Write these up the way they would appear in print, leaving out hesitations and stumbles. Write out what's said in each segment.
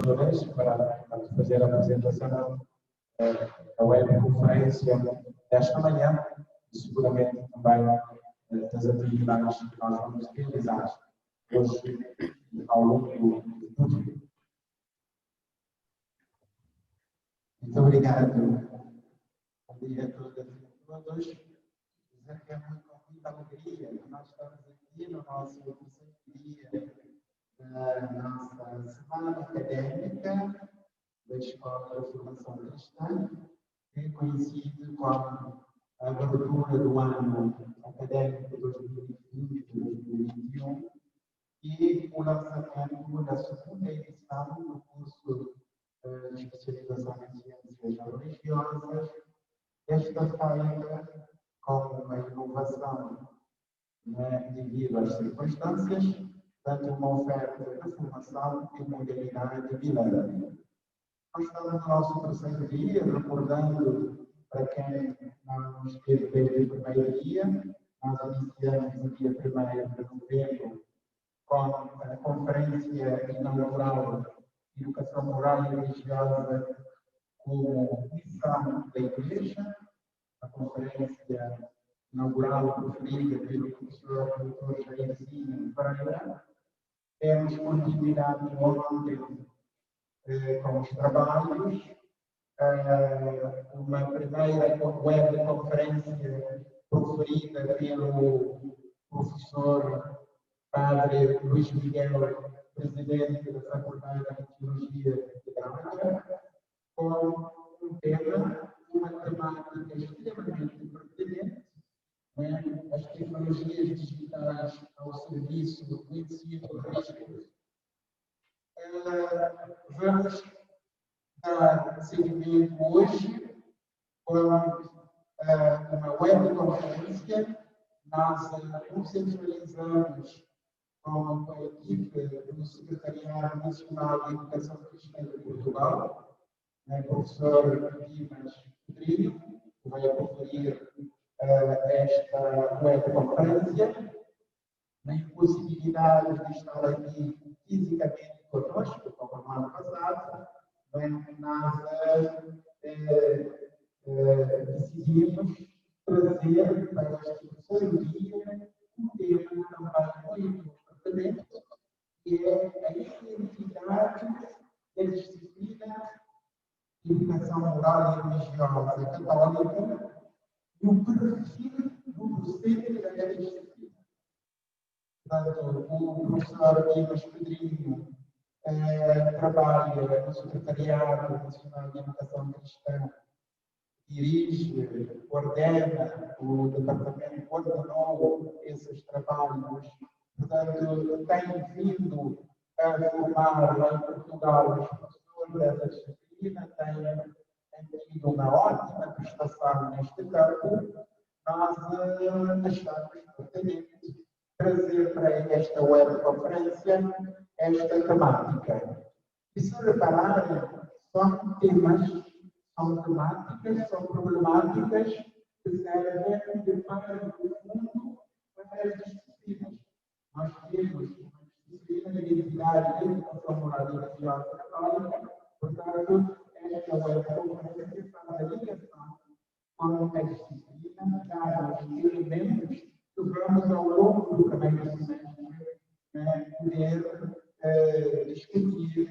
todas para fazer a apresentação da webconferência desta manhã e seguramente também das atividades que nós vamos realizar hoje ao longo do dia. Muito obrigado. Bom dia a todas e a todos. Dizer que é com muita alegria que nós estamos aqui no nosso terceiro dia da nossa semana académica da Escola de Formação Cristã, que coincide com a abertura do ano académico 2020-2021 e o lançamento da segunda edição do curso de especialização em ciências religiosas, esta feita com uma inovação devido às circunstâncias, tanto uma oferta de formação e modalidade bilíngue. Nós estamos no nosso terceiro dia, recordando para quem não esteve desde o primeiro dia, nós iniciamos no dia 1º de novembro com a conferência inaugural de Educação Moral e Religiosa como missão da Igreja, a conferência inaugural proferida pelo professor Dr. Jairzinho Pereira. Temos continuidade ontem com os trabalhos, uma primeira webconferência proferida pelo professor Padre Luís Miguel, presidente da Faculdade de Teologia de Braga, com um tema, uma temática extremamente pertinente, as tecnologias digitais ao serviço do ensino religioso. Vamos dar seguimento hoje com uma webconferência. Nós consensualizamos com a equipe do Secretariado Nacional de Educação Cristã de Portugal, o professor Dimas Pedrinho, que vai proferir esta webconferência. Na impossibilidade de estar aqui fisicamente conosco, como no ano passado, nós decidimos trazer para este terceiro dia um tema também muito importante, que é a identidade da disciplina de educação moral e religiosa católica e o perfil do docente desta disciplina. Portanto, o professor Dimas Pedrinho trabalha no Secretariado Nacional de Educação Cristã, dirige, coordena o departamento, coordenou esses trabalhos, portanto, tem vindo a formar lá em Portugal os professores dessa disciplina, tem tido uma ótima prestação neste campo. Nós achamos pertinente trazer para esta webconferência esta temática. E se repararem, são temas, são temáticas, são problemáticas que servem de pano de fundo para as disciplinas. Nós temos uma disciplina de identidade e educação moral e religiosa católica, portanto, esta webconferência faz a ligação com a disciplina, dá os elementos que vamos, ao longo do primeiro semestre, poder discutir,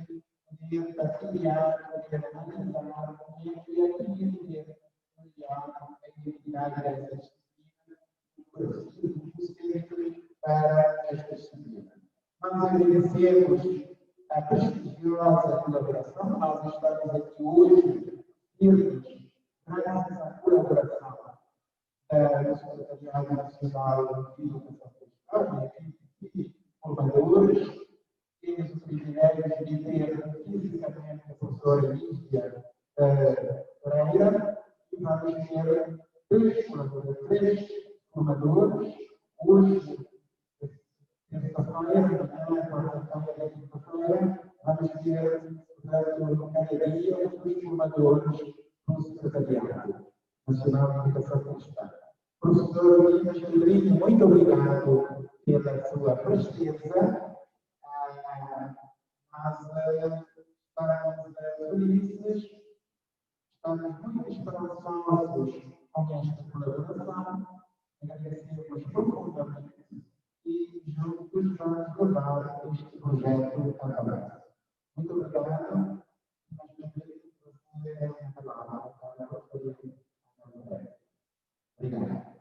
poder afiliar, poder analisar, poder entender melhor a identidade dessa disciplina, o perfil do docente para esta disciplina. Nós agradecemos a prestigiosa colaboração. Nós estamos aqui hoje, firmes, graças à colaboração do Secretariado Nacional de Educação Cristã, e formadores. Temos o privilégio de ter fisicamente a professora Lídia Pereira, e vamos ter três formadores. Hoje, terça-feira, quarta-feira e quinta-feira, vamos ter, portanto, cada dia, os formadores do Secretariado Nacional de Educação Cristã. Professor Dimas Pedrinho, muito obrigado pela sua presença. Nós para os sócios com esta colaboração, agradecemos profundamente e juntos vamos levar este projeto a cabo. Muito obrigado. Obrigado.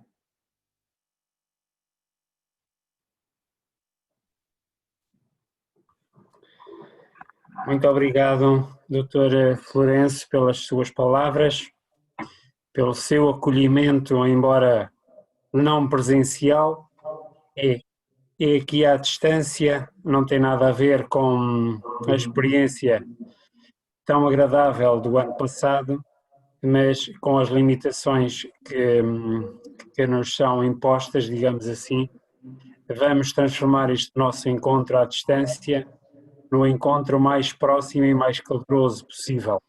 Muito obrigado, Dr. Florencio, pelas suas palavras, pelo seu acolhimento, embora não presencial, e aqui à distância, não tem nada a ver com a experiência tão agradável do ano passado, mas com as limitações que nos são impostas, digamos assim. Vamos transformar este nosso encontro à distância no encontro mais próximo e mais caloroso possível.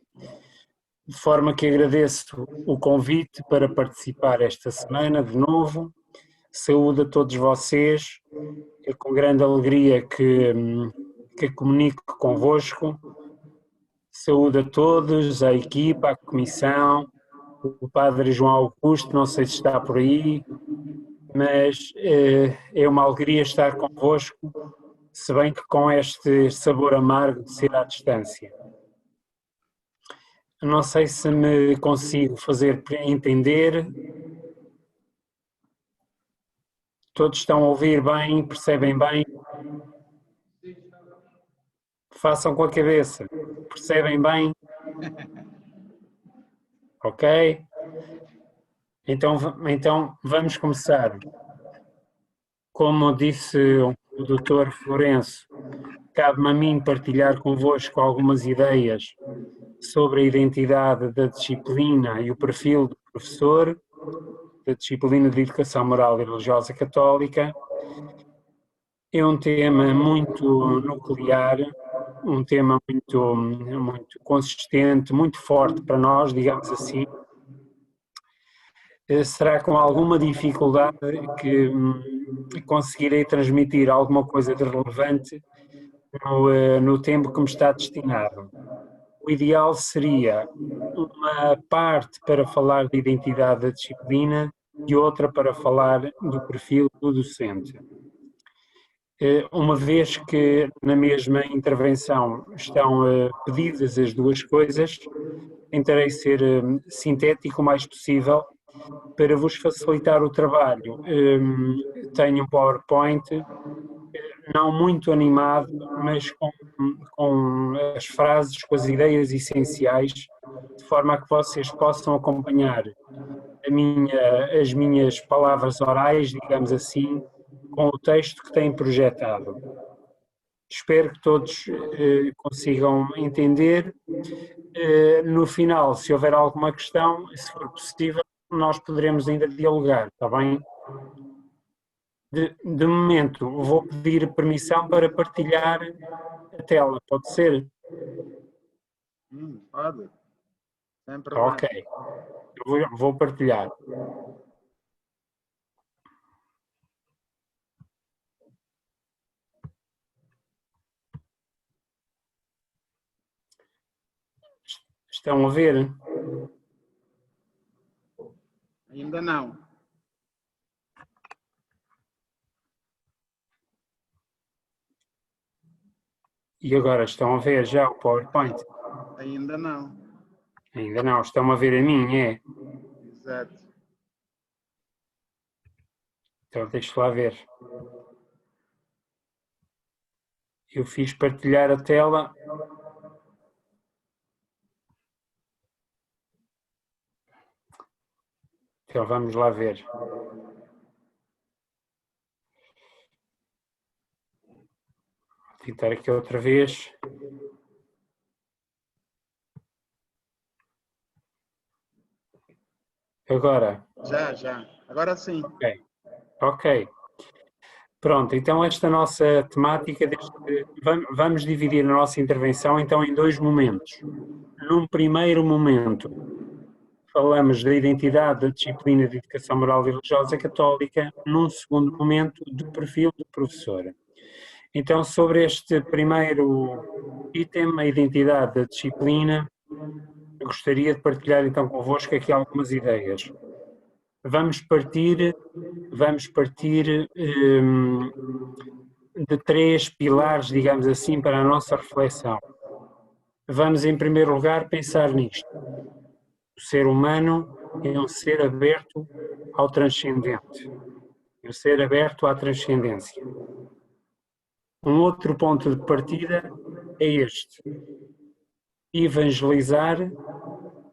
De forma que agradeço o convite para participar esta semana de novo. Saúde a todos vocês, é com grande alegria que comunico convosco. Saúde a todos, à equipa, à comissão, o Padre João Augusto, não sei se está por aí, mas é uma alegria estar convosco, se bem que com este sabor amargo de ser à distância. Não sei se me consigo fazer entender. Todos estão a ouvir bem, percebem bem? Façam com a cabeça. Percebem bem? Ok? Então vamos começar. Como disse o Dr. Florencio, cabe-me a mim partilhar convosco algumas ideias sobre a identidade da disciplina e o perfil do professor da disciplina de Educação Moral e Religiosa Católica. É um tema muito nuclear, um tema muito consistente, muito forte para nós, digamos assim. Será com alguma dificuldade que conseguirei transmitir alguma coisa de relevante no tempo que me está destinado. O ideal seria uma parte para falar de identidade da disciplina e outra para falar do perfil do docente. Uma vez que na mesma intervenção estão pedidas as duas coisas, tentarei ser sintético o mais possível para vos facilitar o trabalho. Tenho um PowerPoint não muito animado, mas com as frases, com as ideias essenciais, de forma a que vocês possam acompanhar as minhas palavras orais, digamos assim, com o texto que têm projetado. Espero que todos consigam entender. No final, se houver alguma questão, se for possível, nós poderemos ainda dialogar, está bem? De momento, vou pedir permissão para partilhar a tela, pode ser? Pode, sem problema. Ok, vou partilhar. Estão a ver? Ainda não. E agora estão a ver já o PowerPoint? Ainda não. Ainda não, estão a ver a mim, é? Exato. Então deixa lá ver. Eu fiz partilhar a tela. Então vamos lá ver. Vou tentar aqui outra vez. Agora? Já. Agora sim. Ok. Pronto, então esta nossa temática, vamos dividir a nossa intervenção então em dois momentos. Num primeiro momento, falamos da identidade da disciplina de Educação Moral e Religiosa Católica, num segundo momento, do perfil do professor. Então, sobre este primeiro item, a identidade da disciplina, gostaria de partilhar então convosco aqui algumas ideias. Vamos partir de 3 pilares, digamos assim, para a nossa reflexão. Vamos, em primeiro lugar, pensar nisto. O ser humano é um ser aberto ao transcendente, é um ser aberto à transcendência. Um outro ponto de partida é este. Evangelizar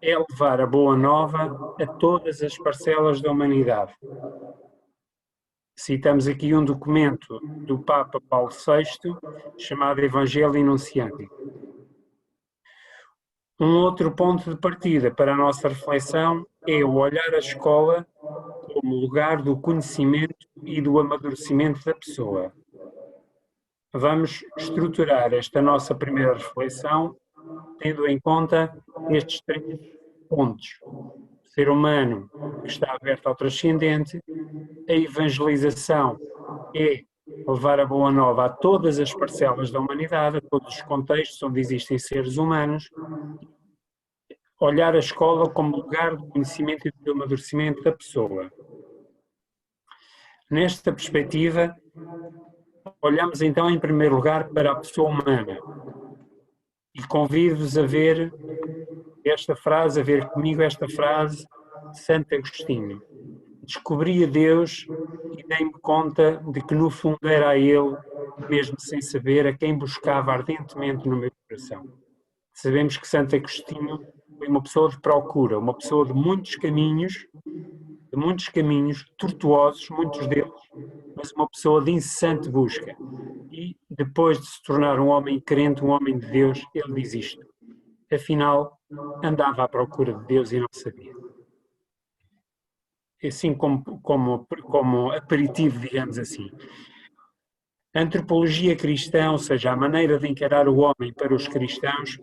é levar a boa nova a todas as parcelas da humanidade. Citamos aqui um documento do Papa Paulo VI, chamado Evangelho Enunciandi. Um outro ponto de partida para a nossa reflexão é o olhar a escola como lugar do conhecimento e do amadurecimento da pessoa. Vamos estruturar esta nossa primeira reflexão tendo em conta estes 3 pontos. O ser humano que está aberto ao transcendente, a evangelização é levar a boa nova a todas as parcelas da humanidade, a todos os contextos onde existem seres humanos, olhar a escola como lugar do conhecimento e do amadurecimento da pessoa. Nesta perspectiva, olhamos então em primeiro lugar para a pessoa humana e convido-vos a ver esta frase, a ver comigo esta frase de Santo Agostinho. Descobri a Deus e dei-me conta de que no fundo era a Ele, mesmo sem saber, a quem buscava ardentemente no meu coração. Sabemos que Santo Agostinho foi uma pessoa de procura, uma pessoa de muitos caminhos tortuosos, muitos deles, mas uma pessoa de incessante busca. E depois de se tornar um homem crente, um homem de Deus, ele diz isto. Afinal, andava à procura de Deus e não sabia. Assim como aperitivo, digamos assim. A antropologia cristã, ou seja, a maneira de encarar o homem para os cristãos,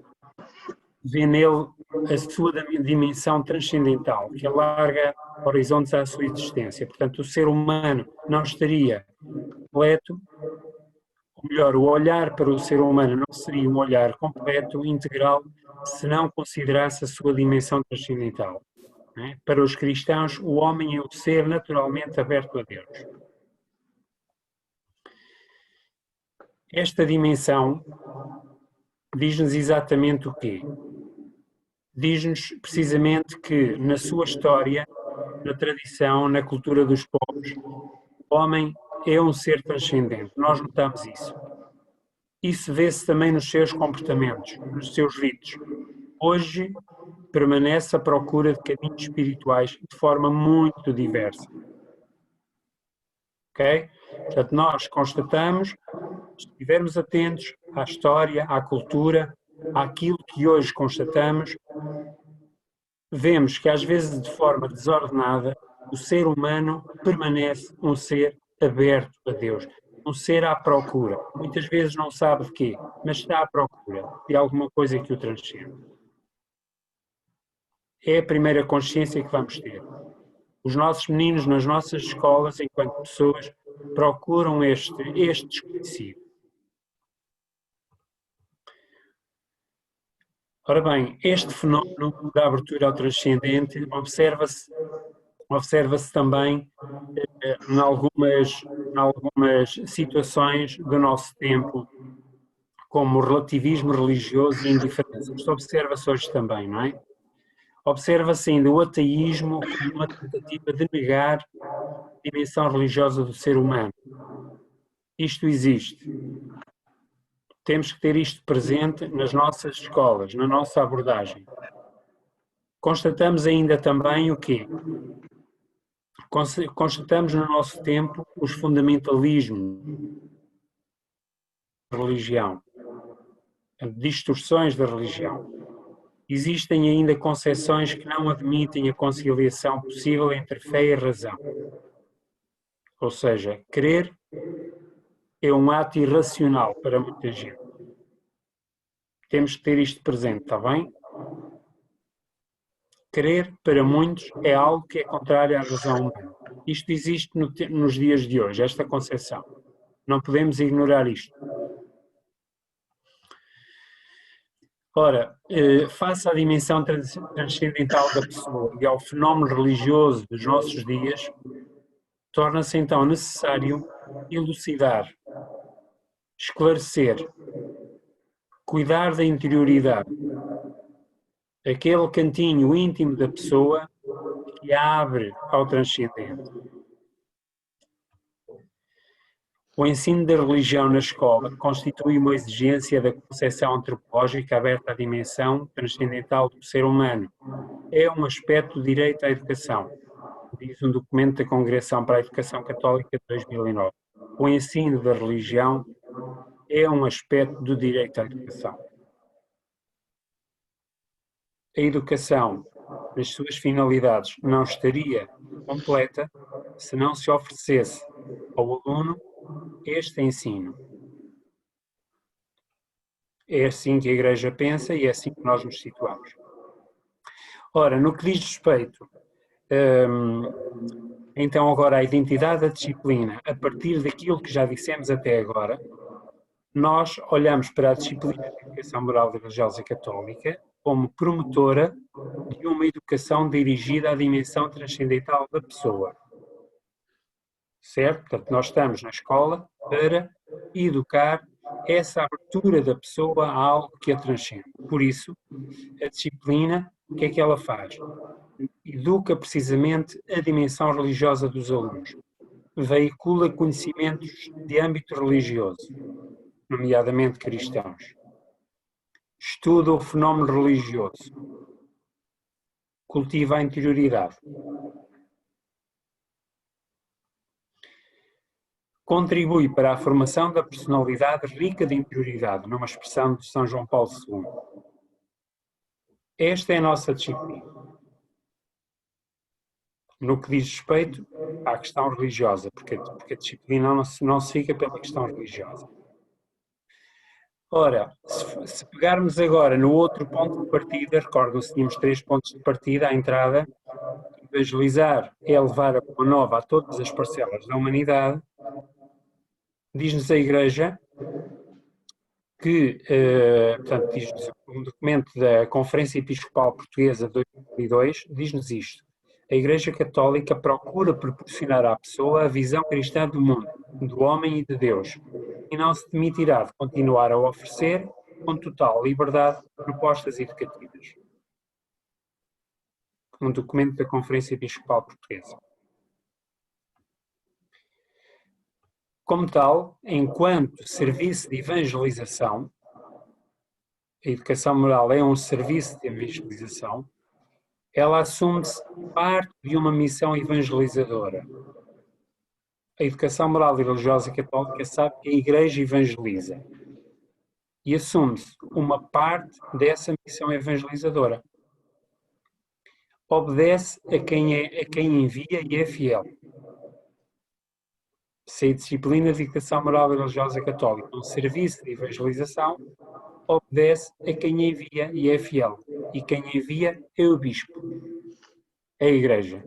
vê nele a sua dimensão transcendental, que alarga horizontes à sua existência. Portanto, o ser humano não estaria completo, ou melhor, o olhar para o ser humano não seria um olhar completo, integral, se não considerasse a sua dimensão transcendental. Para os cristãos, o homem é o ser naturalmente aberto a Deus. Esta dimensão diz-nos exatamente o quê? Diz-nos precisamente que na sua história, na tradição, na cultura dos povos, o homem é um ser transcendente. Nós notamos isso. Isso vê-se também nos seus comportamentos, nos seus ritos. Hoje permanece à procura de caminhos espirituais de forma muito diversa. Ok? Portanto, nós constatamos, se estivermos atentos à história, à cultura, àquilo que hoje constatamos, vemos que às vezes de forma desordenada o ser humano permanece um ser aberto a Deus, um ser à procura. Muitas vezes não sabe de quê, mas está à procura de alguma coisa que o transcende. É a primeira consciência que vamos ter. Os nossos meninos nas nossas escolas, enquanto pessoas, procuram este desconhecido. Ora bem, este fenómeno da abertura ao transcendente observa-se também em algumas situações do nosso tempo, como o relativismo religioso e indiferença. Isto observa-se hoje também, não é? Observa-se ainda o ateísmo como uma tentativa de negar a dimensão religiosa do ser humano. Isto existe. Temos que ter isto presente nas nossas escolas, na nossa abordagem. Constatamos ainda também o quê? Constatamos no nosso tempo os fundamentalismos da religião, distorções da religião. Existem ainda concepções que não admitem a conciliação possível entre fé e razão. Ou seja, crer é um ato irracional para muita gente. Temos que ter isto presente, está bem? Crer, para muitos, é algo que é contrário à razão humana. Isto existe nos dias de hoje, esta concepção. Não podemos ignorar isto. Ora, face à dimensão transcendental da pessoa e ao fenómeno religioso dos nossos dias, torna-se então necessário elucidar, esclarecer, cuidar da interioridade, aquele cantinho íntimo da pessoa que a abre ao transcendente. O ensino da religião na escola constitui uma exigência da concepção antropológica aberta à dimensão transcendental do ser humano. É um aspecto do direito à educação, diz um documento da Congregação para a Educação Católica de 2009. O ensino da religião é um aspecto do direito à educação. A educação, nas suas finalidades, não estaria completa se não se oferecesse ao aluno este ensino. É assim que a Igreja pensa e é assim que nós nos situamos. Ora, no que diz respeito, então agora à identidade da disciplina, a partir daquilo que já dissemos até agora, nós olhamos para a disciplina de Educação Moral e Religiosa Católica como promotora de uma educação dirigida à dimensão transcendental da pessoa. Certo? Portanto, nós estamos na escola para educar essa abertura da pessoa a algo que a transcende. Por isso, a disciplina, o que é que ela faz? Educa precisamente a dimensão religiosa dos alunos. Veicula conhecimentos de âmbito religioso, nomeadamente cristãos. Estuda o fenómeno religioso. Cultiva a interioridade. Contribui para a formação da personalidade rica de interioridade, numa expressão de São João Paulo II. Esta é a nossa disciplina. No que diz respeito à questão religiosa, porque a disciplina não se fica pela questão religiosa. Ora, se pegarmos agora no outro ponto de partida, recordam-se, tínhamos 3 pontos de partida à entrada: evangelizar é levar a boa nova a todas as parcelas da humanidade. Diz-nos a Igreja que, portanto, diz-nos um documento da Conferência Episcopal Portuguesa de 2002, diz-nos isto: a Igreja Católica procura proporcionar à pessoa a visão cristã do mundo, do homem e de Deus, e não se demitirá de continuar a oferecer, com total liberdade, propostas educativas. Um documento da Conferência Episcopal Portuguesa. Como tal, enquanto serviço de evangelização, a educação moral é um serviço de evangelização, ela assume-se parte de uma missão evangelizadora. A educação moral e religiosa católica sabe que a Igreja evangeliza e assume-se uma parte dessa missão evangelizadora. Obedece a quem envia e é fiel. Se a disciplina de educação moral e religiosa católica é um serviço de evangelização, obedece a quem envia e é fiel. E quem envia é o Bispo, é a Igreja.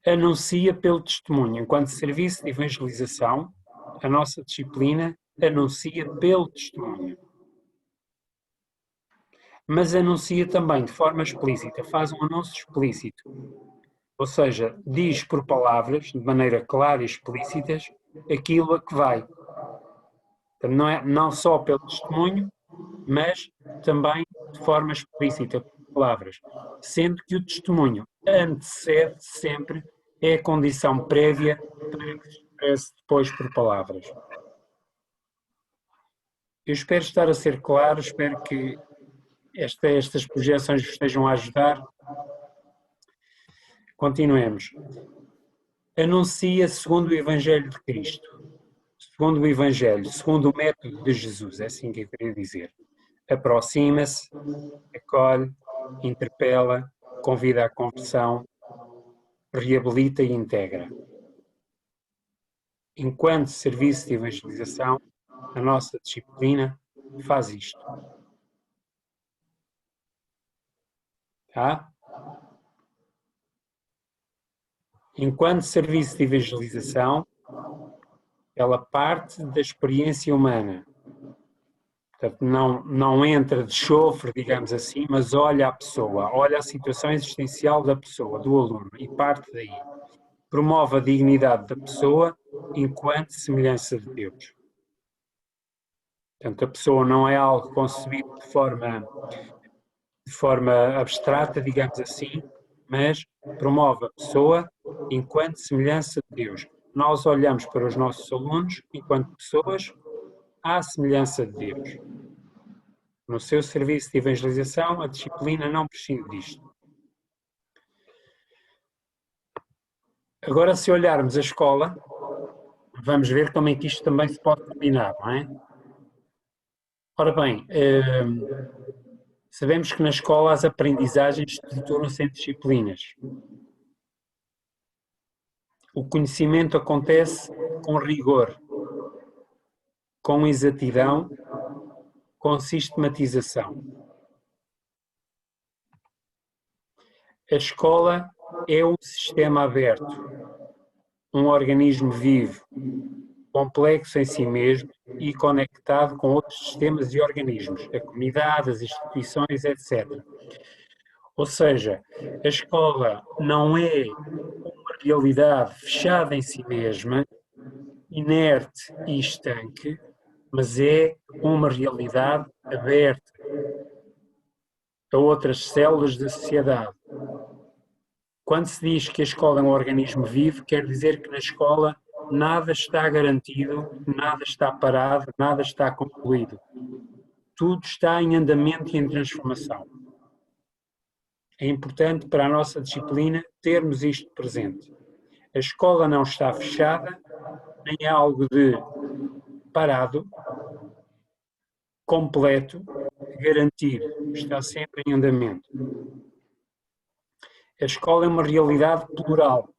Anuncia pelo testemunho. Enquanto serviço de evangelização, a nossa disciplina anuncia pelo testemunho. Mas anuncia também de forma explícita, faz um anúncio explícito. Ou seja, diz por palavras, de maneira clara e explícitas, aquilo a que vai. Então, não só pelo testemunho, mas também de forma explícita, por palavras. Sendo que o testemunho antecede sempre, é a condição prévia para que se expresse depois por palavras. Eu espero estar a ser claro, espero que estas projeções vos estejam a ajudar. Continuemos. Anuncia segundo o Evangelho de Cristo, segundo o Evangelho, segundo o método de Jesus, é assim que eu queria dizer. Aproxima-se, acolhe, interpela, convida à conversão, reabilita e integra. Enquanto serviço de evangelização, a nossa disciplina faz isto. Tá? Enquanto serviço de evangelização, ela parte da experiência humana, Portanto, não entra de chofre, digamos assim, mas olha a pessoa, olha a situação existencial da pessoa, do aluno, e parte daí. Promove a dignidade da pessoa enquanto semelhança de Deus. Portanto, a pessoa não é algo concebido de forma abstrata, digamos assim, mas promove a pessoa enquanto semelhança de Deus. Nós olhamos para os nossos alunos enquanto pessoas à semelhança de Deus. No seu serviço de evangelização, a disciplina não prescinde disto. Agora, se olharmos a escola, vamos ver como é que isto também se pode combinar, não é? Ora bem, sabemos que na escola as aprendizagens estruturam-se em disciplinas. O conhecimento acontece com rigor, com exatidão, com sistematização. A escola é um sistema aberto, um organismo vivo, complexo em si mesmo e conectado com outros sistemas e organismos, a comunidade, as instituições, etc. Ou seja, a escola não é uma realidade fechada em si mesma, inerte e estanque, mas é uma realidade aberta a outras células da sociedade. Quando se diz que a escola é um organismo vivo, quer dizer que na escola nada está garantido, nada está parado, nada está concluído. Tudo está em andamento e em transformação. É importante para a nossa disciplina termos isto presente. A escola não está fechada, nem é algo de parado, completo, garantido. Está sempre em andamento. A escola é uma realidade plural.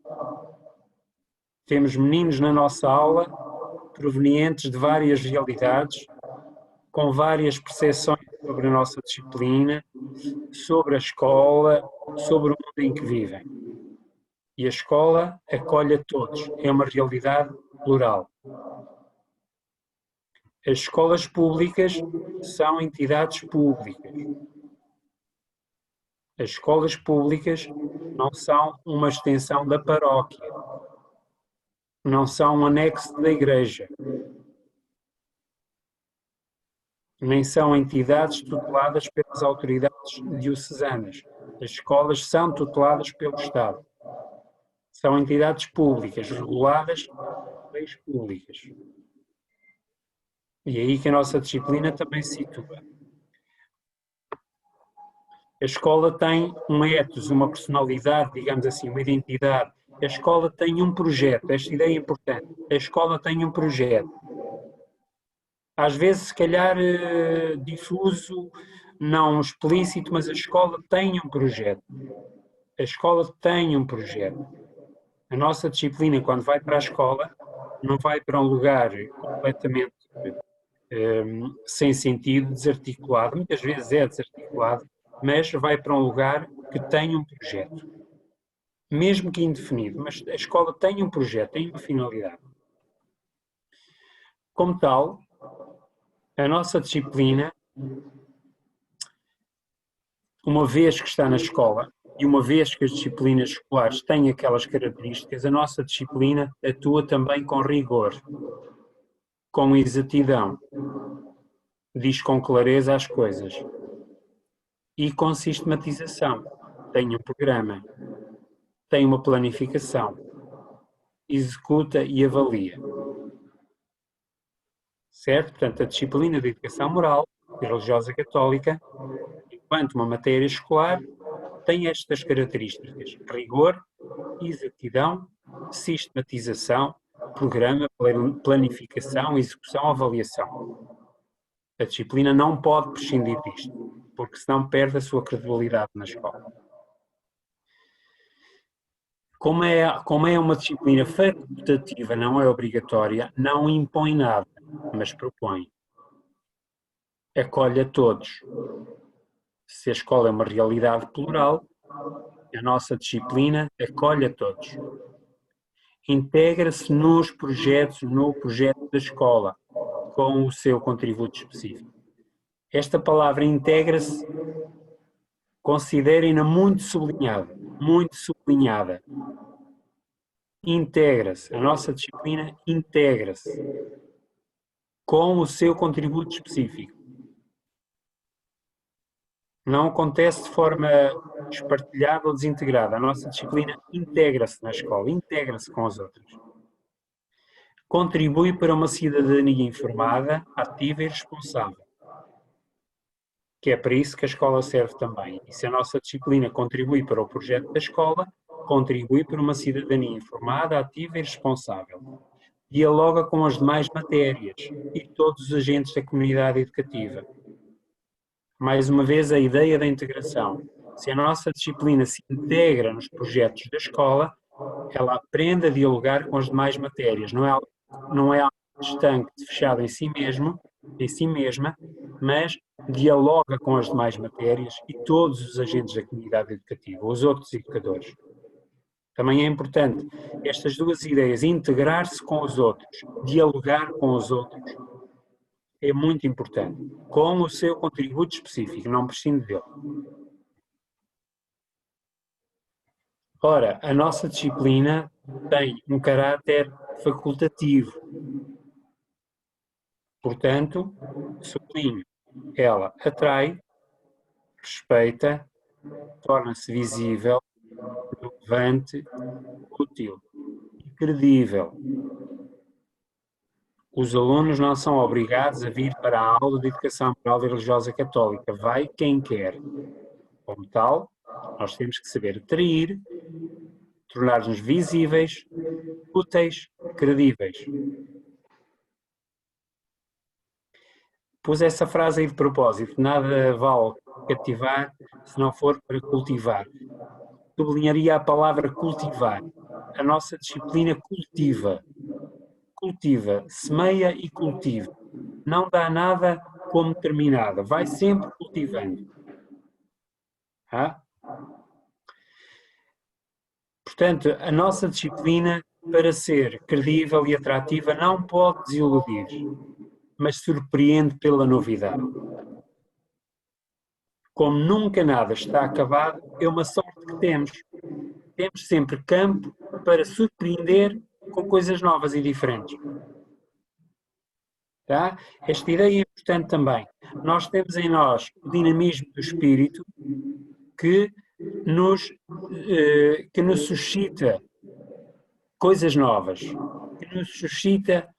Temos meninos na nossa aula provenientes de várias realidades, com várias percepções sobre a nossa disciplina, sobre a escola, sobre o mundo em que vivem. E a escola acolhe a todos, é uma realidade plural. As escolas públicas são entidades públicas. As escolas públicas não são uma extensão da paróquia, não são um anexo da igreja, nem são entidades tuteladas pelas autoridades diocesanas. As escolas são tuteladas pelo Estado. São entidades públicas, reguladas por leis públicas. E é aí que a nossa disciplina também se situa. A escola tem um ethos, uma personalidade, digamos assim, uma identidade. A escola tem um projeto, esta ideia é importante. A escola tem um projeto. Às vezes, se calhar, difuso, não explícito, mas a escola tem um projeto. A escola tem um projeto. A nossa disciplina, quando vai para a escola, não vai para um lugar completamente sem sentido, desarticulado. Muitas vezes é desarticulado, mas vai para um lugar que tem um projeto. Mesmo que indefinido, mas a escola tem um projeto, tem uma finalidade. Como tal, a nossa disciplina, uma vez que está na escola, e uma vez que as disciplinas escolares têm aquelas características, a nossa disciplina atua também com rigor, com exatidão, diz com clareza as coisas e com sistematização. Tem um programa, tem uma planificação, executa e avalia. Certo? Portanto, a disciplina de educação moral religiosa católica, enquanto uma matéria escolar, tem estas características: rigor, exatidão, sistematização, programa, planificação, execução, avaliação. A disciplina não pode prescindir disto, porque senão perde a sua credibilidade na escola. Como é uma disciplina facultativa, não é obrigatória, não impõe nada, mas propõe. Acolhe a todos. Se a escola é uma realidade plural, a nossa disciplina acolhe a todos. Integra-se nos projetos, no projeto da escola, com o seu contributo específico. Esta palavra integra-se, considerem-na muito sublinhada, muito sublinhada. Integra-se, a nossa disciplina integra-se com o seu contributo específico. Não acontece de forma espartilhada ou desintegrada. A nossa disciplina integra-se na escola, integra-se com as outras. Contribui para uma cidadania informada, ativa e responsável. Que é para isso que a escola serve também. E se a nossa disciplina contribui para o projeto da escola, contribui para uma cidadania informada, ativa e responsável. Dialoga com as demais matérias e todos os agentes da comunidade educativa. Mais uma vez, a ideia da integração. Se a nossa disciplina se integra nos projetos da escola, ela aprende a dialogar com as demais matérias. Não é algo estanque, fechado em si mesmo, em si mesma, mas dialoga com as demais matérias e todos os agentes da comunidade educativa, os outros educadores. Também é importante estas duas ideias, integrar-se com os outros, dialogar com os outros, é muito importante, com o seu contributo específico, não prescinde dele. Ora, a nossa disciplina tem um caráter facultativo. Portanto, sublinho, ela atrai, respeita, torna-se visível, relevante, útil e credível. Os alunos não são obrigados a vir para a aula de Educação Moral e Religiosa Católica. Vai quem quer. Como tal, nós temos que saber atrair, tornar-nos visíveis, úteis, credíveis. Pus essa frase aí de propósito. Nada vale cativar se não for para cultivar. Sublinharia a palavra cultivar. A nossa disciplina cultiva. Cultiva, semeia e cultiva. Não dá nada como terminada. Vai sempre cultivando. Portanto, a nossa disciplina, para ser credível e atrativa, não pode desiludir, mas surpreende pela novidade. Como nunca nada está acabado, é uma sorte que temos. Temos sempre campo para surpreender com coisas novas e diferentes. Tá? Esta ideia é importante também. Nós temos em nós o dinamismo do espírito que nos suscita coisas novas, que nos suscita,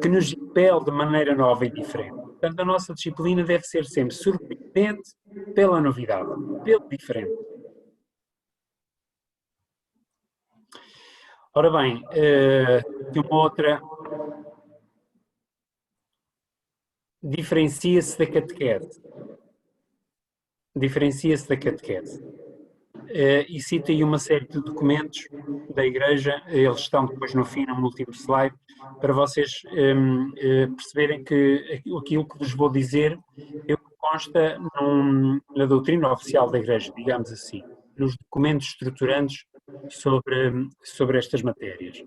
que nos impele de maneira nova e diferente. Portanto, a nossa disciplina deve ser sempre surpreendente pela novidade, pelo diferente. Ora bem, uma outra... Diferencia-se da catequese. Diferencia-se da catequese. E cita aí uma série de documentos da Igreja, eles estão depois no fim, no último slide, para vocês perceberem que aquilo que vos vou dizer é o que consta na doutrina oficial da Igreja, digamos assim, nos documentos estruturantes sobre estas matérias.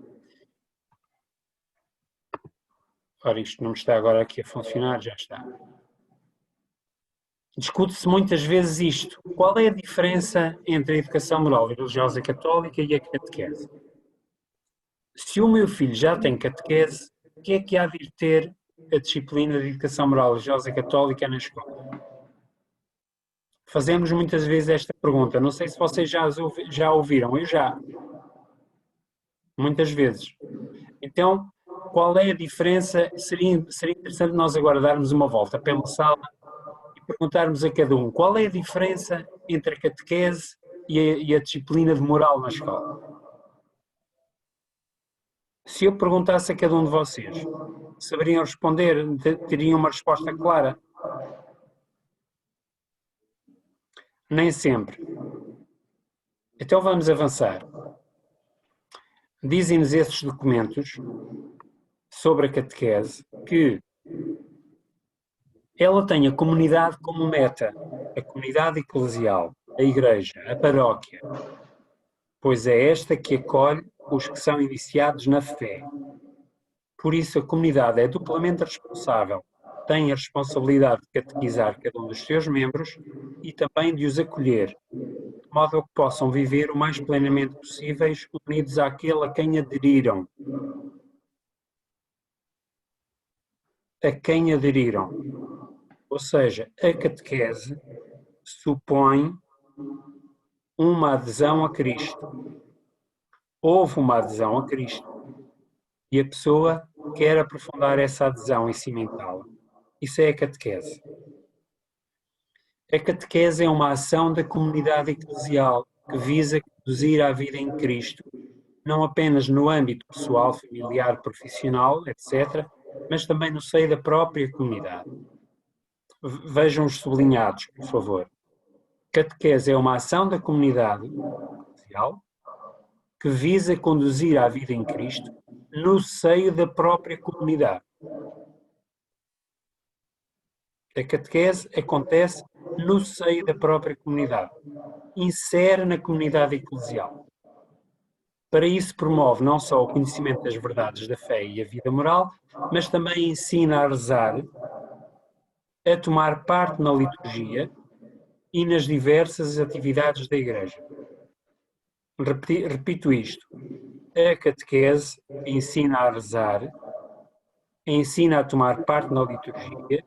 Ora, isto não está agora aqui a funcionar, já está. Discute-se muitas vezes isto. Qual é a diferença entre a educação moral e religiosa católica e a catequese? Se o meu filho já tem catequese, o que é que há de ter a disciplina de educação moral e religiosa católica na escola? Fazemos muitas vezes esta pergunta. Não sei se vocês já ouviram. Eu já. Muitas vezes. Então, qual é a diferença? Seria interessante nós agora darmos uma volta pela sala e perguntarmos a cada um qual é a diferença entre a catequese e a disciplina de moral na escola. Se eu perguntasse a cada um de vocês, saberiam responder? Teriam uma resposta clara? Nem sempre. Então vamos avançar. Dizem-nos esses documentos sobre a catequese que ela tem a comunidade como meta, a comunidade eclesial, a igreja, a paróquia, pois é esta que acolhe os que são iniciados na fé. Por isso a comunidade é duplamente responsável tem a responsabilidade de catequizar cada um dos seus membros e também de os acolher, de modo a que possam viver o mais plenamente possíveis unidos àquele a quem aderiram. A quem aderiram. Ou seja, a catequese supõe uma adesão a Cristo. Houve uma adesão a Cristo. E a pessoa quer aprofundar essa adesão e cimentá-la. Isso é a catequese. A catequese é uma ação da comunidade eclesial que visa conduzir à vida em Cristo, não apenas no âmbito pessoal, familiar, profissional, etc., mas também no seio da própria comunidade. Vejam os sublinhados, por favor. Catequese é uma ação da comunidade eclesial que visa conduzir à vida em Cristo no seio da própria comunidade. A catequese acontece no seio da própria comunidade. Insere na comunidade eclesial. Para isso promove não só o conhecimento das verdades da fé e a vida moral, mas também ensina a rezar, a tomar parte na liturgia e nas diversas atividades da Igreja. Repito isto. A catequese ensina a rezar, ensina a tomar parte na liturgia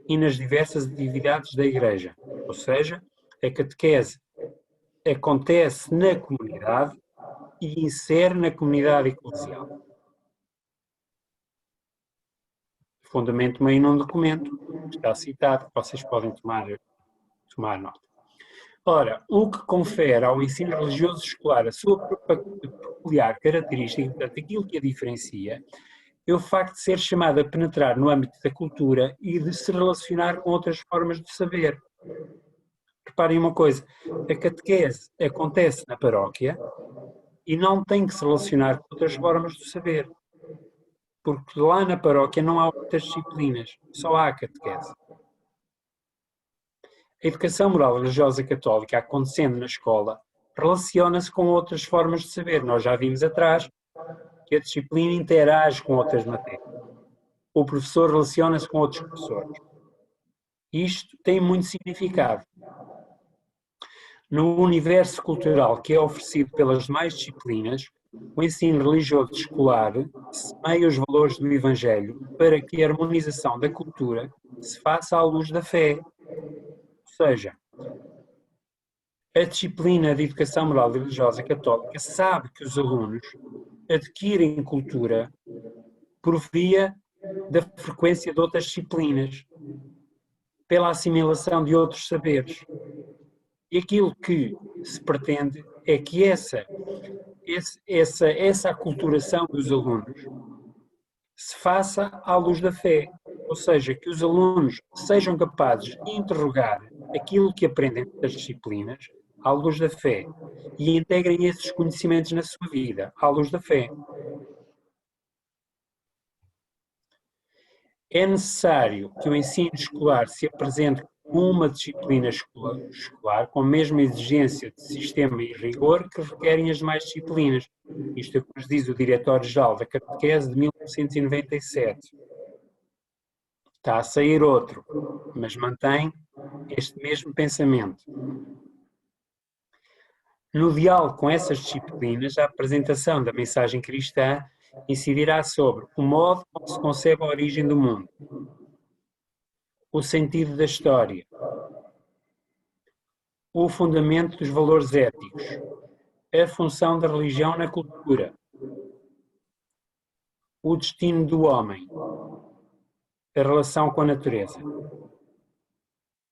e nas diversas atividades da Igreja. Ou seja, a catequese acontece na comunidade e insere na comunidade eclesial. Fundamento meio num documento, está citado, vocês podem tomar nota. Ora, o que confere ao ensino religioso escolar a sua peculiar característica, portanto, aquilo que a diferencia, é o facto de ser chamado a penetrar no âmbito da cultura e de se relacionar com outras formas de saber. Reparem uma coisa, a catequese acontece na paróquia e não tem que se relacionar com outras formas de saber, porque lá na paróquia não há outras disciplinas, só há a catequese. A educação moral religiosa católica acontecendo na escola relaciona-se com outras formas de saber. Nós já vimos atrás que a disciplina interage com outras matérias. O professor relaciona-se com outros professores. Isto tem muito significado. No universo cultural que é oferecido pelas demais disciplinas, o ensino religioso escolar semeia os valores do Evangelho para que a harmonização da cultura se faça à luz da fé. Ou seja, a disciplina de educação moral e religiosa católica sabe que os alunos adquirem cultura por via da frequência de outras disciplinas, pela assimilação de outros saberes. E aquilo que se pretende é que essa aculturação dos alunos se faça à luz da fé, ou seja, que os alunos sejam capazes de interrogar aquilo que aprendem das disciplinas à luz da fé e integrem esses conhecimentos na sua vida à luz da fé. É necessário que o ensino escolar se apresente como uma disciplina escolar com a mesma exigência de sistema e rigor que requerem as demais disciplinas. Isto é o que nos diz o Diretório-Geral da Catequese de 1997. Está a sair outro, mas mantém este mesmo pensamento. No diálogo com essas disciplinas, a apresentação da mensagem cristã incidirá sobre o modo como se concebe a origem do mundo, o sentido da história, o fundamento dos valores éticos, a função da religião na cultura, o destino do homem, a relação com a natureza.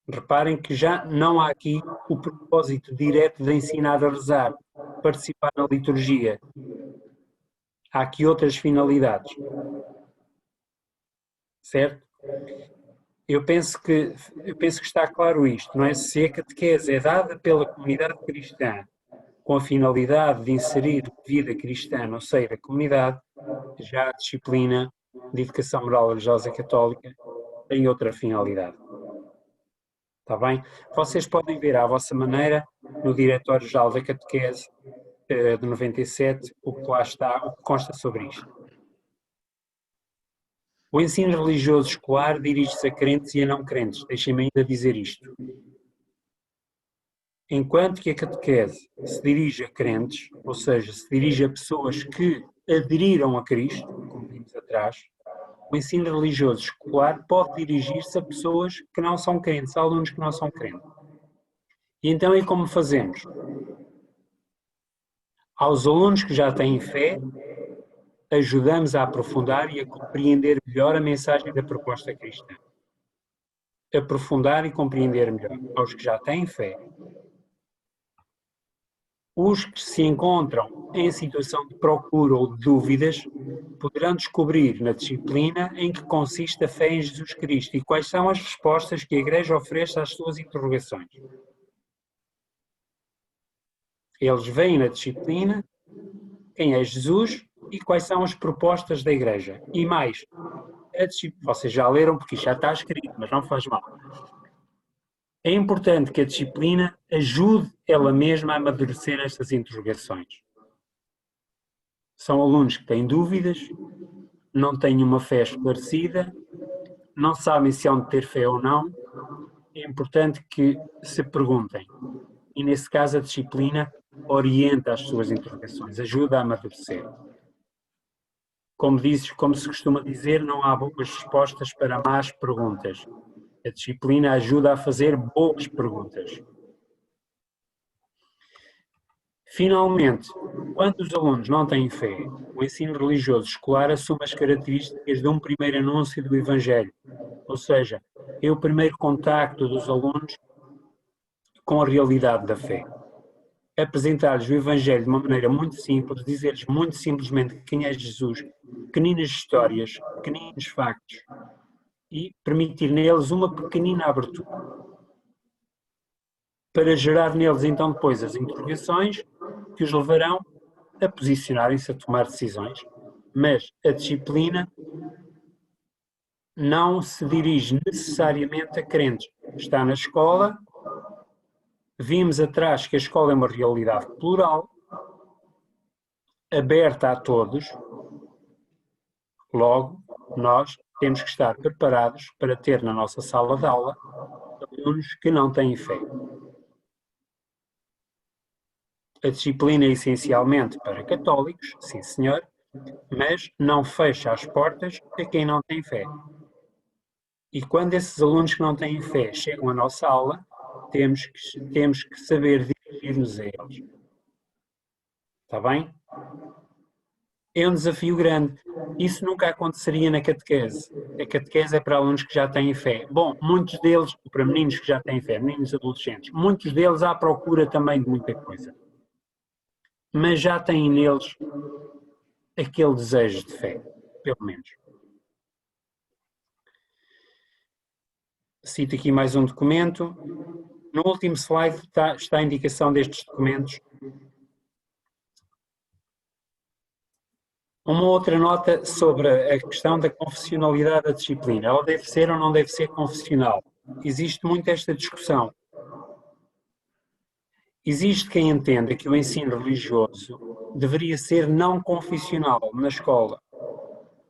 Reparem que já não há aqui o propósito direto de ensinar a rezar, participar na liturgia. Há aqui outras finalidades. Certo? Eu penso que está claro isto, não é? Se a catequese é dada pela comunidade cristã com a finalidade de inserir vida cristã no seio da comunidade, já a disciplina de educação moral religiosa católica tem outra finalidade. Está bem? Vocês podem ver à vossa maneira, no Diretório-Geral da Catequese de 97, o que lá está, o que consta sobre isto. O ensino religioso escolar dirige-se a crentes e a não crentes. Deixem-me ainda dizer isto. Enquanto que a catequese se dirige a crentes, ou seja, se dirige a pessoas que aderiram a Cristo, como vimos atrás, o ensino religioso escolar pode dirigir-se a pessoas que não são crentes, a alunos que não são crentes. E então, e como fazemos? Aos alunos que já têm fé, ajudamos a aprofundar e a compreender melhor a mensagem da proposta cristã. Aprofundar e compreender melhor aos que já têm fé. Os que se encontram em situação de procura ou de dúvidas poderão descobrir na disciplina em que consiste a fé em Jesus Cristo e quais são as respostas que a Igreja oferece às suas interrogações. Eles veem na disciplina quem é Jesus e quais são as propostas da Igreja. E mais, vocês já leram porque já está escrito, mas não faz mal. É importante que a disciplina ajude ela mesma a amadurecer estas interrogações. São alunos que têm dúvidas, não têm uma fé esclarecida, não sabem se hão de ter fé ou não. É importante que se perguntem. E nesse caso a disciplina orienta as suas interrogações, ajuda a amadurecer. Como se costuma dizer, não há boas respostas para más perguntas. A disciplina ajuda a fazer boas perguntas. Finalmente, quando os alunos não têm fé, o ensino religioso escolar assume as características de um primeiro anúncio do Evangelho. Ou seja, é o primeiro contacto dos alunos com a realidade da fé. Apresentar-lhes o Evangelho de uma maneira muito simples, dizer-lhes muito simplesmente quem é Jesus, pequeninas histórias, pequeninos factos, e permitir neles uma pequenina abertura. Para gerar neles então depois as interrogações que os levarão a posicionarem-se, a tomar decisões. Mas a disciplina não se dirige necessariamente a crentes. Está na escola, vimos atrás que a escola é uma realidade plural, aberta a todos, logo nós temos que estar preparados para ter na nossa sala de aula alunos que não têm fé. A disciplina é essencialmente para católicos, sim senhor, mas não fecha as portas a quem não tem fé. E quando esses alunos que não têm fé chegam à nossa aula, temos que saber dirigir-nos a eles. Está bem? É um desafio grande. Isso nunca aconteceria na catequese. A catequese é para alunos que já têm fé. Bom, muitos deles, para meninos que já têm fé, meninos adolescentes, muitos deles à procura também de muita coisa. Mas já têm neles aquele desejo de fé, pelo menos. Cito aqui mais um documento. No último slide está a indicação destes documentos. Uma outra nota sobre a questão da confessionalidade da disciplina. Ela deve ser ou não deve ser confessional? Existe muito esta discussão. Existe quem entenda que o ensino religioso deveria ser não confessional na escola.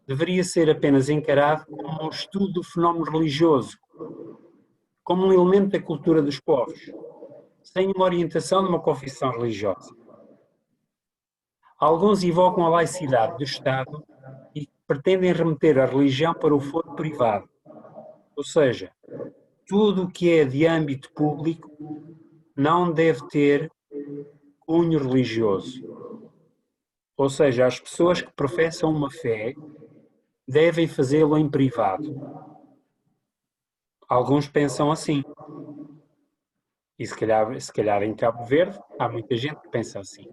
Deveria ser apenas encarado como um estudo do fenómeno religioso, como um elemento da cultura dos povos, sem uma orientação de uma confissão religiosa. Alguns invocam a laicidade do Estado e pretendem remeter a religião para o foro privado. Ou seja, tudo o que é de âmbito público não deve ter cunho religioso. Ou seja, as pessoas que professam uma fé devem fazê-lo em privado. Alguns pensam assim. E se calhar em Cabo Verde há muita gente que pensa assim.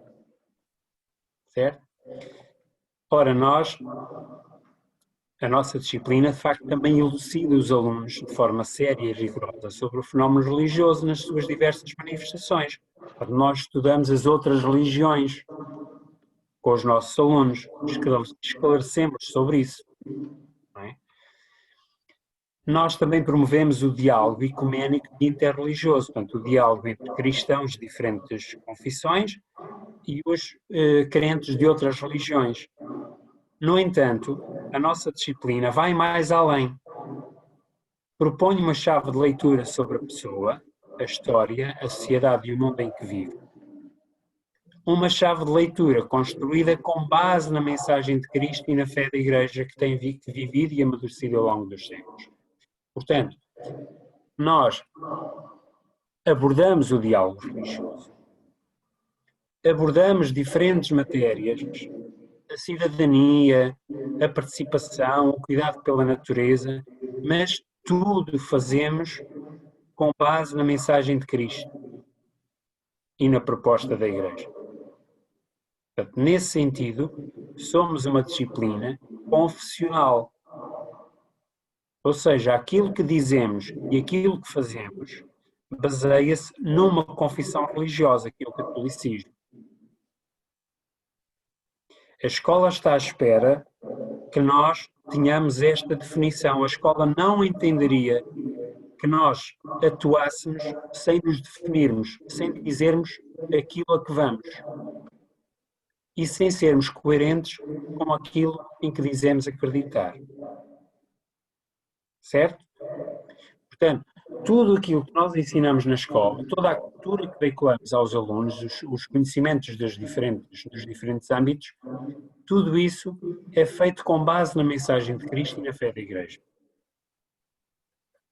Certo? Ora, a nossa disciplina, de facto, também elucida os alunos de forma séria e rigorosa sobre o fenómeno religioso nas suas diversas manifestações. Nós estudamos as outras religiões com os nossos alunos, esclarecemos sobre isso. Não é? Nós também promovemos o diálogo ecuménico e interreligioso, portanto, o diálogo entre cristãos de diferentes confissões e os crentes de outras religiões. No entanto, a nossa disciplina vai mais além. Propõe uma chave de leitura sobre a pessoa, a história, a sociedade e o mundo em que vive. Uma chave de leitura construída com base na mensagem de Cristo e na fé da Igreja que tem vivido e amadurecido ao longo dos séculos. Portanto, nós abordamos o diálogo religioso, abordamos diferentes matérias, a cidadania, a participação, o cuidado pela natureza, mas tudo fazemos com base na mensagem de Cristo e na proposta da Igreja. Portanto, nesse sentido, somos uma disciplina confessional. Ou seja, aquilo que dizemos e aquilo que fazemos baseia-se numa confissão religiosa, que é o catolicismo. A escola está à espera que nós tenhamos esta definição. A escola não entenderia que nós atuássemos sem nos definirmos, sem dizermos aquilo a que vamos e sem sermos coerentes com aquilo em que dizemos acreditar. Certo? Portanto, tudo aquilo que nós ensinamos na escola, toda a cultura que veiculamos aos alunos, os conhecimentos dos diferentes âmbitos, tudo isso é feito com base na mensagem de Cristo e na fé da Igreja.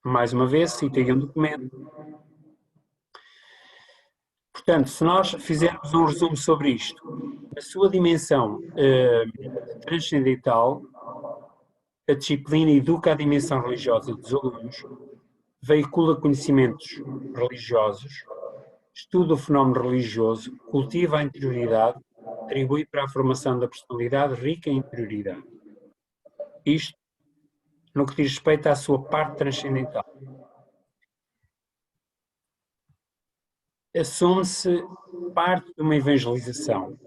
Mais uma vez, citei um documento. Portanto, se nós fizermos um resumo sobre isto, a sua dimensão transcendental, a disciplina educa a dimensão religiosa dos alunos, veicula conhecimentos religiosos, estuda o fenómeno religioso, cultiva a interioridade, contribui para a formação da personalidade rica em interioridade. Isto no que diz respeito à sua parte transcendental. Assume-se parte de uma evangelização.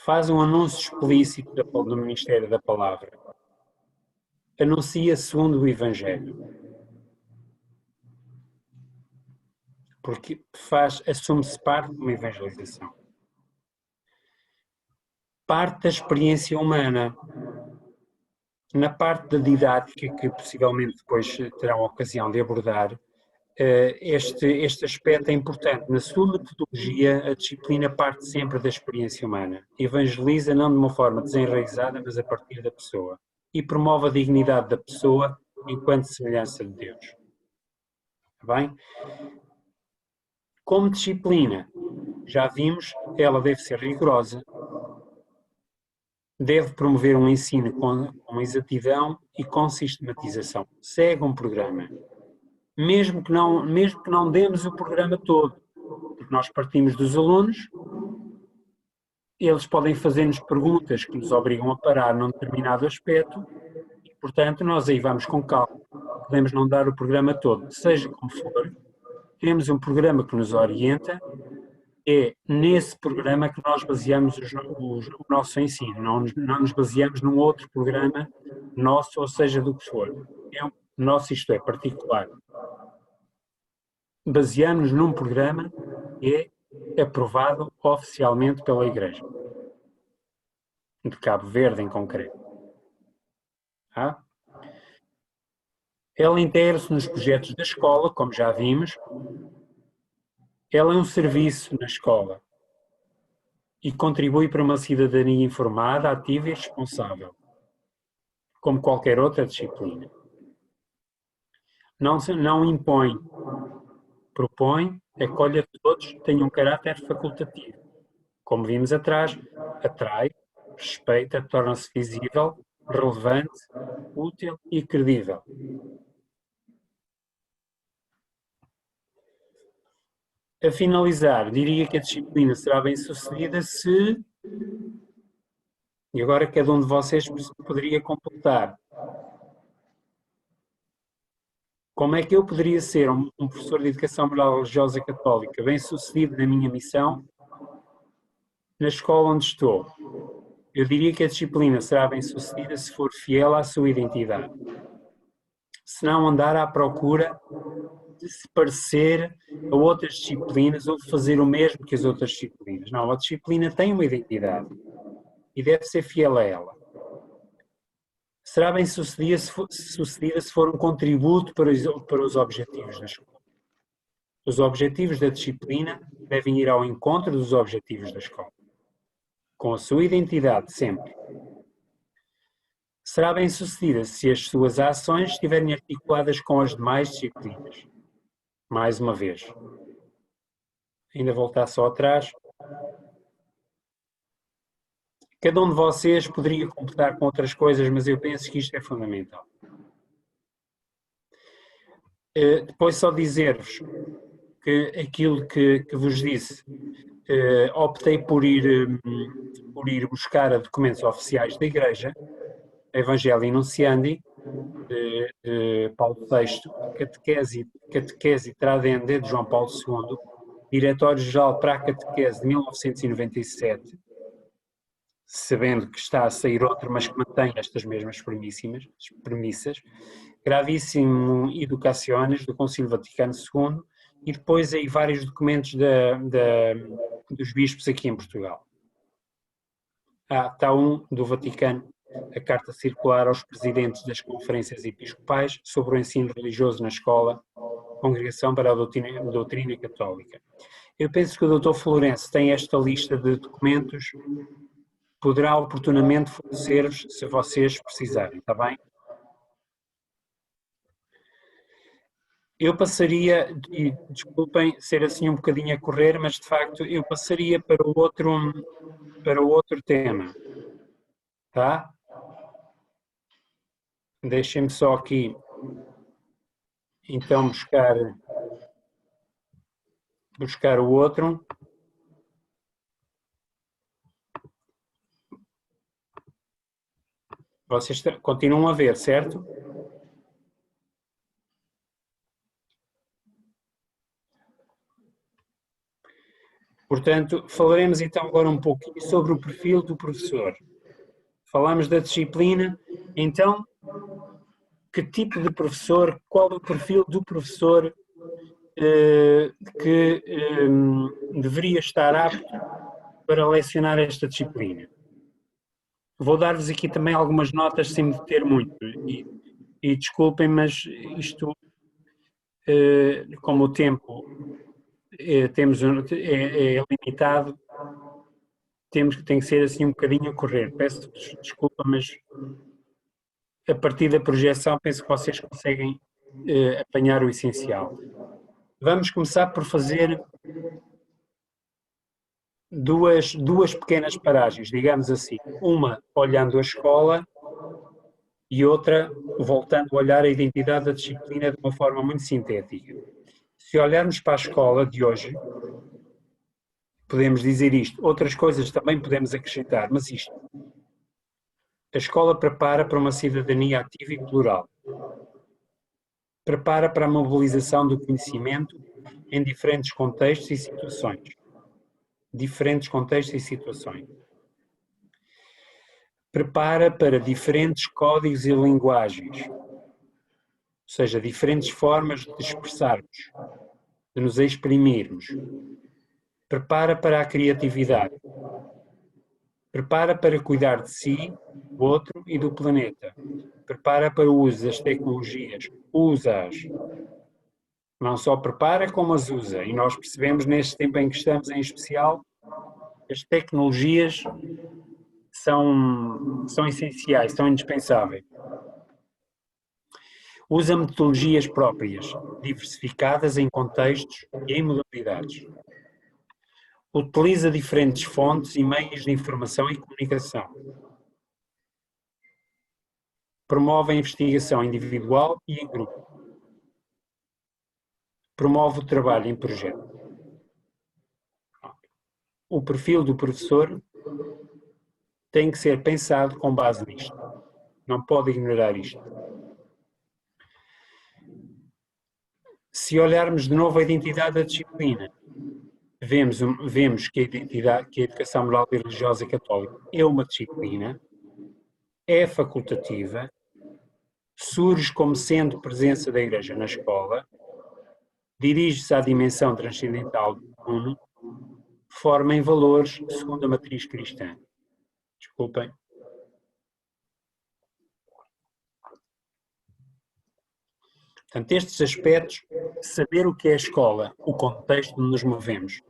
Faz um anúncio explícito do Ministério da Palavra. Anuncia segundo o Evangelho. Porque assume-se parte de uma evangelização. Parte da experiência humana. Na parte da didática, que possivelmente depois terão a ocasião de abordar, este aspecto é importante. Na sua metodologia, a disciplina parte sempre da experiência humana. Evangeliza não de uma forma desenraizada, mas a partir da pessoa. E promove a dignidade da pessoa enquanto semelhança de Deus. Está bem? Como disciplina, já vimos, ela deve ser rigorosa, deve promover um ensino com exatidão e com sistematização. Segue um programa. Mesmo que não demos o programa todo, porque nós partimos dos alunos, eles podem fazer-nos perguntas que nos obrigam a parar num determinado aspecto e, portanto, nós aí vamos com calma. Podemos não dar o programa todo, seja como for, temos um programa que nos orienta, é nesse programa que nós baseamos o nosso ensino, não nos baseamos num outro programa nosso, ou seja, do que for. Nosso, isto é, particular. Baseamos-nos num programa que é aprovado oficialmente pela Igreja, de Cabo Verde em concreto. Ela integra-se nos projetos da escola, como já vimos. Ela é um serviço na escola e contribui para uma cidadania informada, ativa e responsável, como qualquer outra disciplina. Não impõe, propõe, acolhe a todos, tem um caráter facultativo. Como vimos atrás, atrai, respeita, torna-se visível, relevante, útil e credível. A finalizar, diria que a disciplina será bem sucedida se, e agora cada um de vocês poderia completar, como é que eu poderia ser um professor de educação moral religiosa católica bem sucedido na minha missão, na escola onde estou? Eu diria que a disciplina será bem sucedida se for fiel à sua identidade. Se não andar à procura de se parecer a outras disciplinas ou de fazer o mesmo que as outras disciplinas. Não, a disciplina tem uma identidade. e deve ser fiel a ela. Será bem sucedida se for um contributo para os objetivos da escola. Os objetivos da disciplina devem ir ao encontro dos objetivos da escola, com a sua identidade sempre. Será bem sucedida se as suas ações estiverem articuladas com as demais disciplinas. Mais uma vez. Ainda voltar só atrás. Cada um de vocês poderia completar com outras coisas, mas eu penso que isto é fundamental. Depois só dizer-vos que aquilo que vos disse, optei por ir buscar documentos oficiais da Igreja, Evangelii Nunciandi, de Paulo VI, Catequese Tradendae, de João Paulo II, Diretório-Geral para a Catequese de 1997, sabendo que está a sair outro, mas que mantém estas mesmas premissas, Gravissimo Educationes, do Concílio Vaticano II, e depois aí vários documentos dos bispos aqui em Portugal. Está um do Vaticano, a Carta Circular aos Presidentes das Conferências Episcopais sobre o ensino religioso na escola, Congregação para a Doutrina Católica. Eu penso que o Dr. Florencio tem esta lista de documentos, poderá oportunamente fornecer-vos se vocês precisarem, está bem? Eu passaria, e desculpem ser assim um bocadinho a correr, mas de facto eu passaria para o outro tema, tá? Deixem-me só aqui, então, buscar o outro. Vocês continuam a ver, certo? Portanto, falaremos então agora um pouquinho sobre o perfil do professor. Falamos da disciplina, então, que tipo de professor, qual é o perfil do professor que deveria estar apto para lecionar esta disciplina? Vou dar-vos aqui também algumas notas sem me deter muito, e desculpem, mas isto, como o tempo é limitado, tem que ser assim um bocadinho a correr. Peço desculpa, mas a partir da projeção penso que vocês conseguem apanhar o essencial. Vamos começar por fazer duas pequenas paragens, digamos assim. Uma olhando a escola e outra voltando a olhar a identidade da disciplina de uma forma muito sintética. Se olharmos para a escola de hoje, podemos dizer isto. Outras coisas também podemos acrescentar, mas isto. A escola prepara para uma cidadania ativa e plural. Prepara para a mobilização do conhecimento em diferentes contextos e situações. Prepara para diferentes códigos e linguagens, ou seja, diferentes formas de expressarmos, de nos exprimirmos. Prepara para a criatividade. Prepara para cuidar de si, do outro e do planeta. Prepara para o uso das tecnologias. Usa-as. Não só prepara, como as usa. E nós percebemos neste tempo em que estamos, em especial, as tecnologias são essenciais, são indispensáveis. Usa metodologias próprias, diversificadas em contextos e em modalidades. Utiliza diferentes fontes e meios de informação e comunicação. Promove a investigação individual e em grupo. Promove o trabalho em projeto. O perfil do professor tem que ser pensado com base nisto. Não pode ignorar isto. Se olharmos de novo a identidade da disciplina, vemos que a educação moral e religiosa católica é uma disciplina, é facultativa, surge como sendo presença da Igreja na escola, dirige-se à dimensão transcendental do mundo, forma em valores segundo a matriz cristã. Desculpem. Portanto, estes aspectos, saber o que é a escola, o contexto onde nos movemos,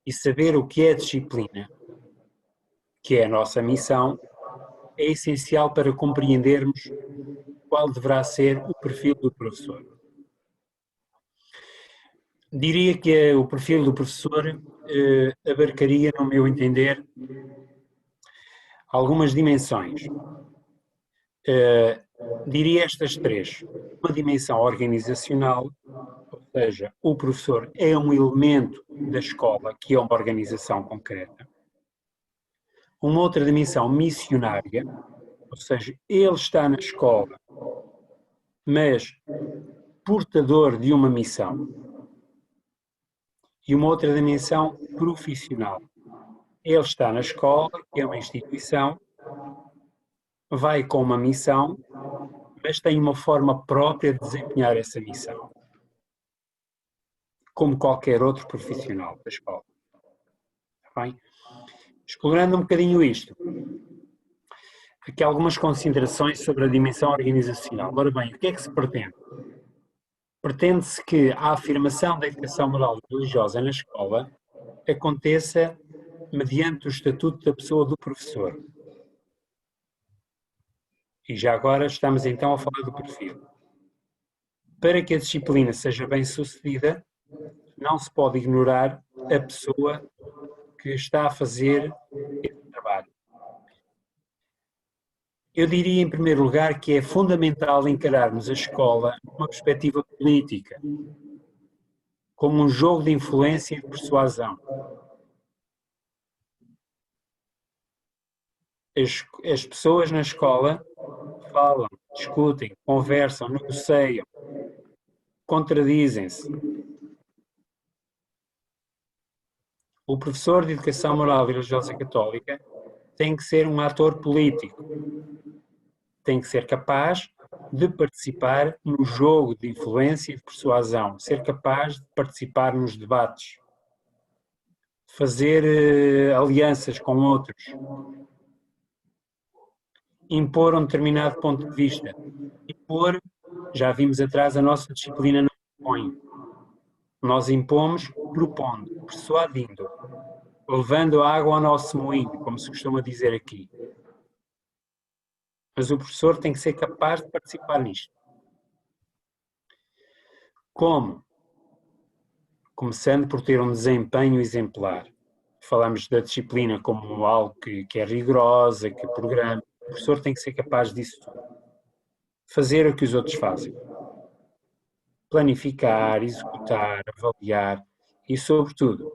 e saber o que é a disciplina, que é a nossa missão, é essencial para compreendermos qual deverá ser o perfil do professor. Diria que o perfil do professor abarcaria, no meu entender, algumas dimensões. Diria estas três. Uma dimensão organizacional, ou seja, o professor é um elemento da escola, que é uma organização concreta. Uma outra dimensão missionária, ou seja, ele está na escola, mas portador de uma missão. E uma outra dimensão profissional. Ele está na escola, que é uma instituição, vai com uma missão, mas tem uma forma própria de desempenhar essa missão, como qualquer outro profissional da escola. Está bem? Explorando um bocadinho isto, aqui há algumas considerações sobre a dimensão organizacional. Ora bem, o que é que se pretende? Pretende-se que a afirmação da educação moral e religiosa na escola aconteça mediante o estatuto da pessoa do professor. E já agora estamos então a falar do perfil. Para que a disciplina seja bem sucedida, não se pode ignorar a pessoa que está a fazer esse trabalho. Eu diria, em primeiro lugar, que é fundamental encararmos a escola numa perspectiva política, como um jogo de influência e de persuasão. As pessoas na escola falam, discutem, conversam, negociam, contradizem-se. O professor de Educação Moral e Religiosa Católica tem que ser um ator político, tem que ser capaz de participar no jogo de influência e de persuasão, ser capaz de participar nos debates, fazer alianças com outros, impor um determinado ponto de vista. Impor, já vimos atrás, a nossa disciplina não impõe. Nós impomos propondo, persuadindo, levando a água ao nosso moinho, como se costuma dizer aqui. Mas o professor tem que ser capaz de participar nisto. Como? Começando por ter um desempenho exemplar. Falamos da disciplina como algo que é rigorosa, que programa. O professor tem que ser capaz disso tudo. Fazer o que os outros fazem. Planificar, executar, avaliar e, sobretudo,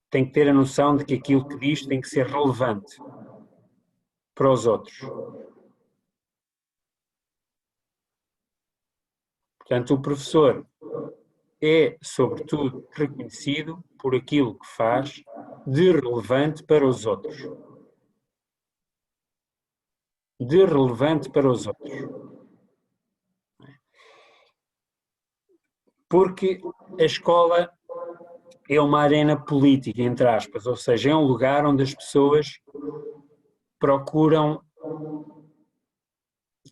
tem que ter a noção de que aquilo que diz tem que ser relevante para os outros. Portanto, o professor é, sobretudo, reconhecido por aquilo que faz de relevante para os outros. De relevante para os outros. Porque a escola é uma arena política, entre aspas, ou seja, é um lugar onde as pessoas procuram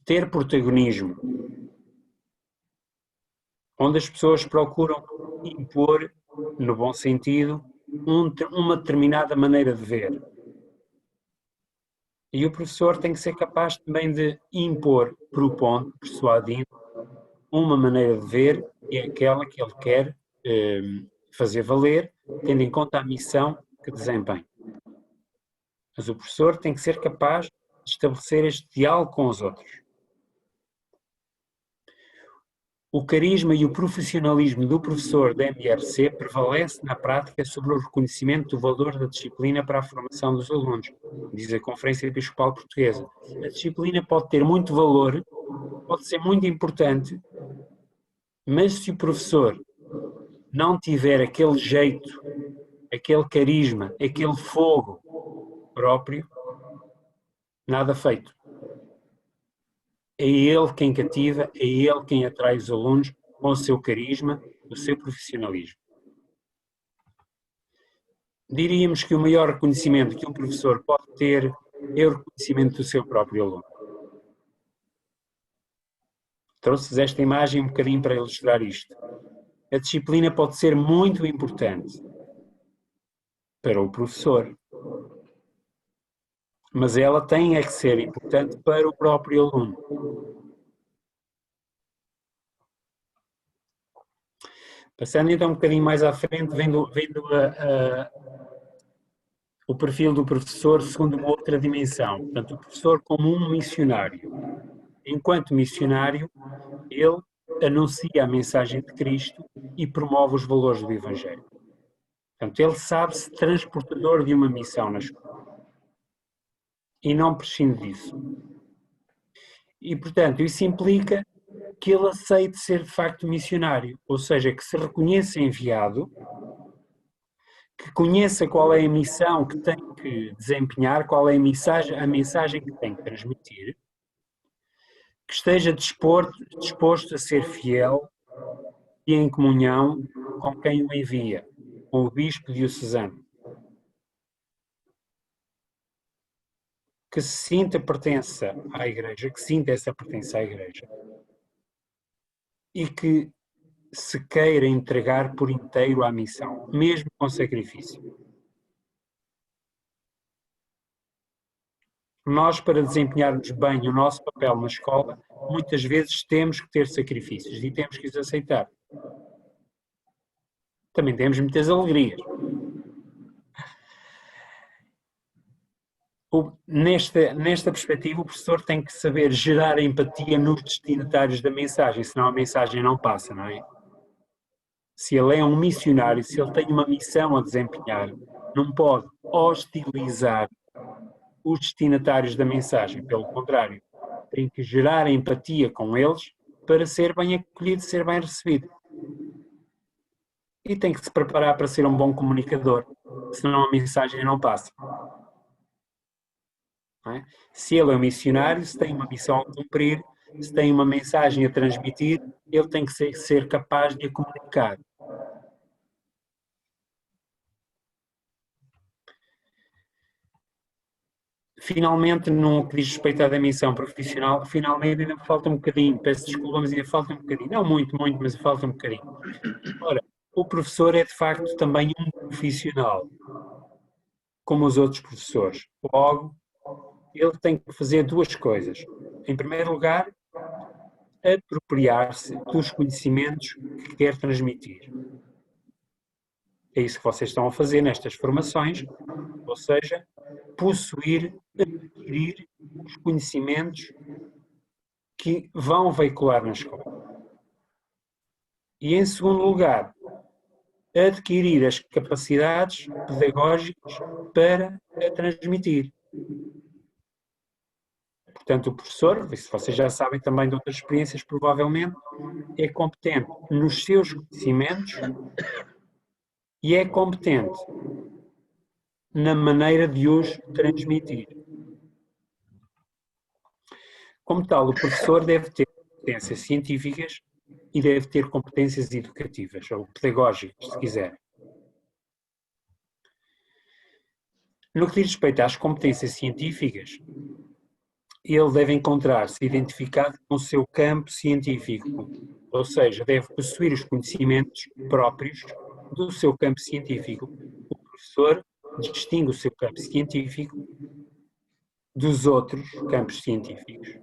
ter protagonismo, onde as pessoas procuram impor, no bom sentido, uma determinada maneira de ver. E o professor tem que ser capaz também de impor, propondo, persuadindo, uma maneira de ver, que é aquela que ele quer fazer valer, tendo em conta a missão que desempenha. Mas o professor tem que ser capaz de estabelecer este diálogo com os outros. O carisma e o profissionalismo do professor da MRC prevalece na prática sobre o reconhecimento do valor da disciplina para a formação dos alunos, diz a Conferência Episcopal Portuguesa. A disciplina pode ter muito valor, pode ser muito importante, mas se o professor não tiver aquele jeito, aquele carisma, aquele fogo próprio, nada feito. É ele quem cativa, é ele quem atrai os alunos com o seu carisma, o seu profissionalismo. Diríamos que o maior reconhecimento que um professor pode ter é o reconhecimento do seu próprio aluno. Trouxe-vos esta imagem um bocadinho para ilustrar isto. A disciplina pode ser muito importante para o professor, mas ela tem que ser importante para o próprio aluno. Passando então um bocadinho mais à frente, vendo o perfil do professor segundo uma outra dimensão. Portanto, o professor como um missionário. Enquanto missionário, ele anuncia a mensagem de Cristo e promove os valores do Evangelho. Portanto, ele sabe-se transportador de uma missão na escola. E não prescinde disso. E, portanto, isso implica que ele aceite ser de facto missionário, ou seja, que se reconheça enviado, que conheça qual é a missão que tem que desempenhar, qual é a mensagem que tem que transmitir, que esteja disposto a ser fiel e em comunhão com quem o envia, com o bispo diocesano. Que se sinta pertença à Igreja, que sinta essa pertença à Igreja e que se queira entregar por inteiro à missão, mesmo com sacrifício. Nós, para desempenharmos bem o nosso papel na escola, muitas vezes temos que ter sacrifícios e temos que os aceitar. Também temos muitas alegrias. Nesta perspectiva, o professor tem que saber gerar empatia nos destinatários da mensagem, senão a mensagem não passa, não é? Se ele é um missionário, se ele tem uma missão a desempenhar, não pode hostilizar os destinatários da mensagem. Pelo contrário, tem que gerar empatia com eles para ser bem acolhido, ser bem recebido. E tem que se preparar para ser um bom comunicador, senão a mensagem não passa. Não é? Se ele é um missionário, se tem uma missão a cumprir, se tem uma mensagem a transmitir, ele tem que ser capaz de a comunicar. Finalmente, no que diz respeito à missão profissional, finalmente ainda me falta um bocadinho, peço desculpa, mas ainda falta um bocadinho, não muito, mas falta um bocadinho. Ora, o professor é de facto também um profissional, como os outros professores. Logo, ele tem que fazer duas coisas. Em primeiro lugar, apropriar-se dos conhecimentos que quer transmitir. É isso que vocês estão a fazer nestas formações, ou seja, possuir, adquirir os conhecimentos que vão veicular na escola. E, em segundo lugar, adquirir as capacidades pedagógicas para a transmitir. Portanto, o professor, se vocês já sabem também de outras experiências, provavelmente, é competente nos seus conhecimentos e é competente na maneira de os transmitir. Como tal, o professor deve ter competências científicas e deve ter competências educativas, ou pedagógicas, se quiser. No que diz respeito às competências científicas, ele deve encontrar-se identificado com o seu campo científico, ou seja, deve possuir os conhecimentos próprios do seu campo científico. O professor distingue o seu campo científico dos outros campos científicos.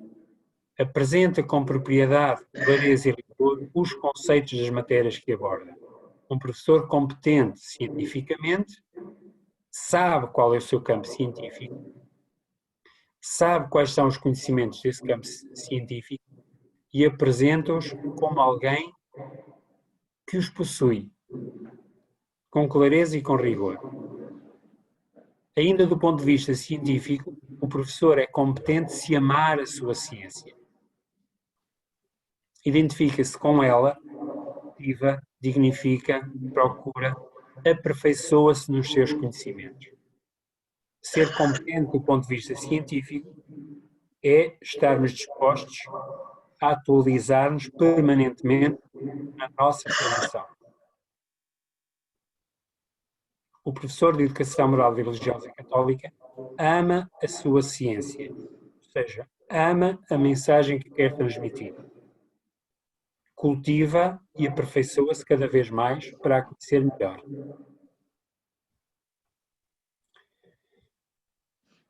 Apresenta com propriedade, clareza e rigor os conceitos das matérias que aborda. Um professor competente cientificamente sabe qual é o seu campo científico, sabe quais são os conhecimentos desse campo científico e apresenta-os como alguém que os possui, com clareza e com rigor. Ainda do ponto de vista científico, o professor é competente se amar a sua ciência. Identifica-se com ela, cultiva, dignifica, procura, aperfeiçoa-se nos seus conhecimentos. Ser competente do ponto de vista científico é estarmos dispostos a atualizar-nos permanentemente na nossa formação. O professor de Educação Moral e Religiosa Católica ama a sua ciência, ou seja, ama a mensagem que quer transmitir. Cultiva e aperfeiçoa-se cada vez mais para a conhecer melhor.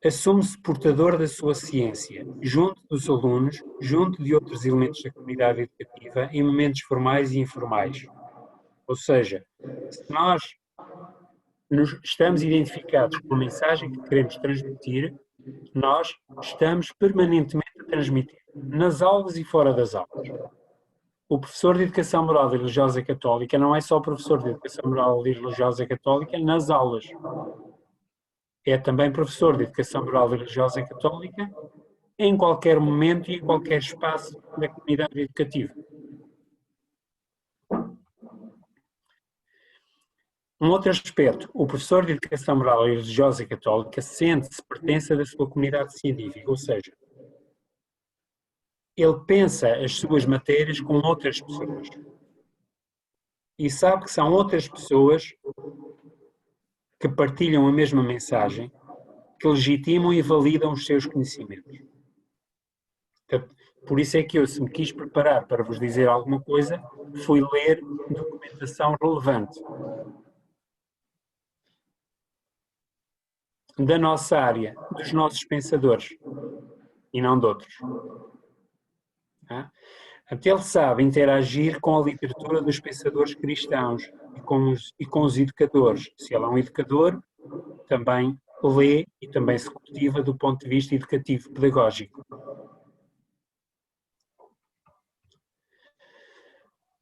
Assume-se portador da sua ciência, junto dos alunos, junto de outros elementos da comunidade educativa, em momentos formais e informais. Ou seja, se nós estamos identificados com a mensagem que queremos transmitir, nós estamos permanentemente a transmitir, nas aulas e fora das aulas. O professor de Educação Moral e Religiosa Católica não é só professor de Educação Moral e Religiosa Católica nas aulas. É também professor de Educação Moral e Religiosa Católica em qualquer momento e em qualquer espaço da comunidade educativa. Um outro aspecto, o professor de Educação Moral e Religiosa Católica sente-se pertença da sua comunidade científica, ou seja, ele pensa as suas matérias com outras pessoas e sabe que são outras pessoas que partilham a mesma mensagem, que legitimam e validam os seus conhecimentos. Portanto, por isso é que eu, se me quis preparar para vos dizer alguma coisa, fui ler documentação relevante da nossa área, dos nossos pensadores, e não de outros. Até ele sabe interagir com a literatura dos pensadores cristãos e com os educadores. Se ele é um educador, também lê e também se cultiva do ponto de vista educativo, pedagógico.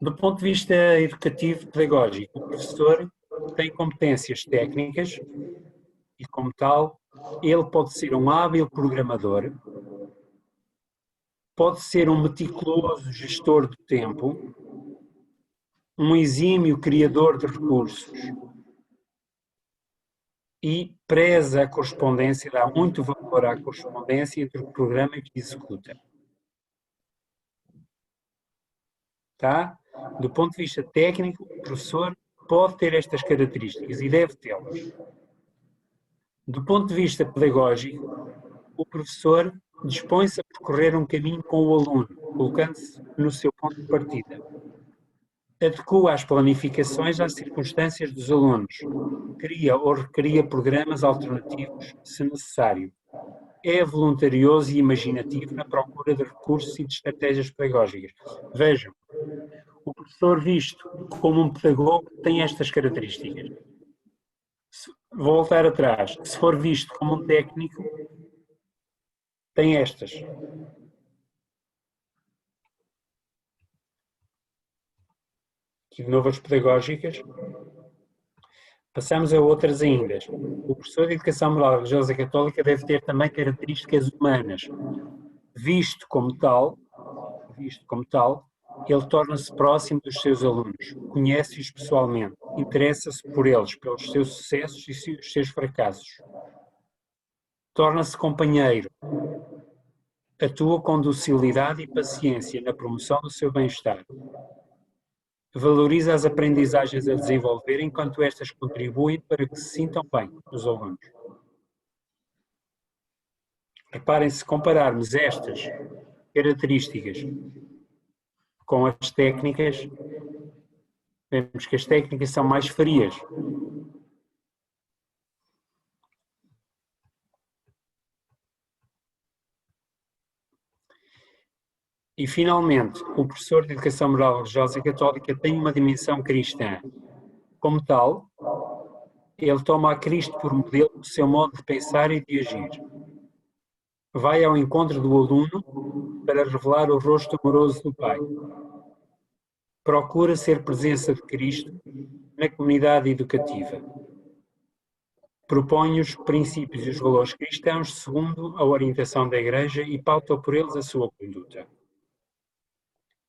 Do ponto de vista educativo, pedagógico, o professor tem competências técnicas e, como tal, ele pode ser um hábil programador, pode ser um meticuloso gestor do tempo, um exímio criador de recursos e preza a correspondência, dá muito valor à correspondência entre o programa que executa. Tá? Do ponto de vista técnico, o professor pode ter estas características e deve tê-las. Do ponto de vista pedagógico, o professor dispõe-se a percorrer um caminho com o aluno, colocando-se no seu ponto de partida. Adequa as planificações às circunstâncias dos alunos. Cria ou recria programas alternativos, se necessário. É voluntarioso e imaginativo na procura de recursos e de estratégias pedagógicas. Vejam, o professor visto como um pedagogo tem estas características. Vou voltar atrás. Se for visto como um técnico, tem estas. Aqui de novo as pedagógicas. Passamos a outras ainda. O professor de Educação Moral e Religiosa Católica deve ter também características humanas. Visto como tal, ele torna-se próximo dos seus alunos, conhece-os pessoalmente, interessa-se por eles, pelos seus sucessos e os seus fracassos. Torna-se companheiro, atua com docilidade e paciência na promoção do seu bem-estar. Valoriza as aprendizagens a desenvolver enquanto estas contribuem para que se sintam bem os alunos. Reparem, se compararmos estas características com as técnicas, vemos que as técnicas são mais frias. E, finalmente, o professor de Educação Moral e Religiosa Católica tem uma dimensão cristã. Como tal, ele toma a Cristo por modelo do seu modo de pensar e de agir. Vai ao encontro do aluno para revelar o rosto amoroso do Pai. Procura ser presença de Cristo na comunidade educativa. Propõe os princípios e os valores cristãos segundo a orientação da Igreja e pauta por eles a sua conduta.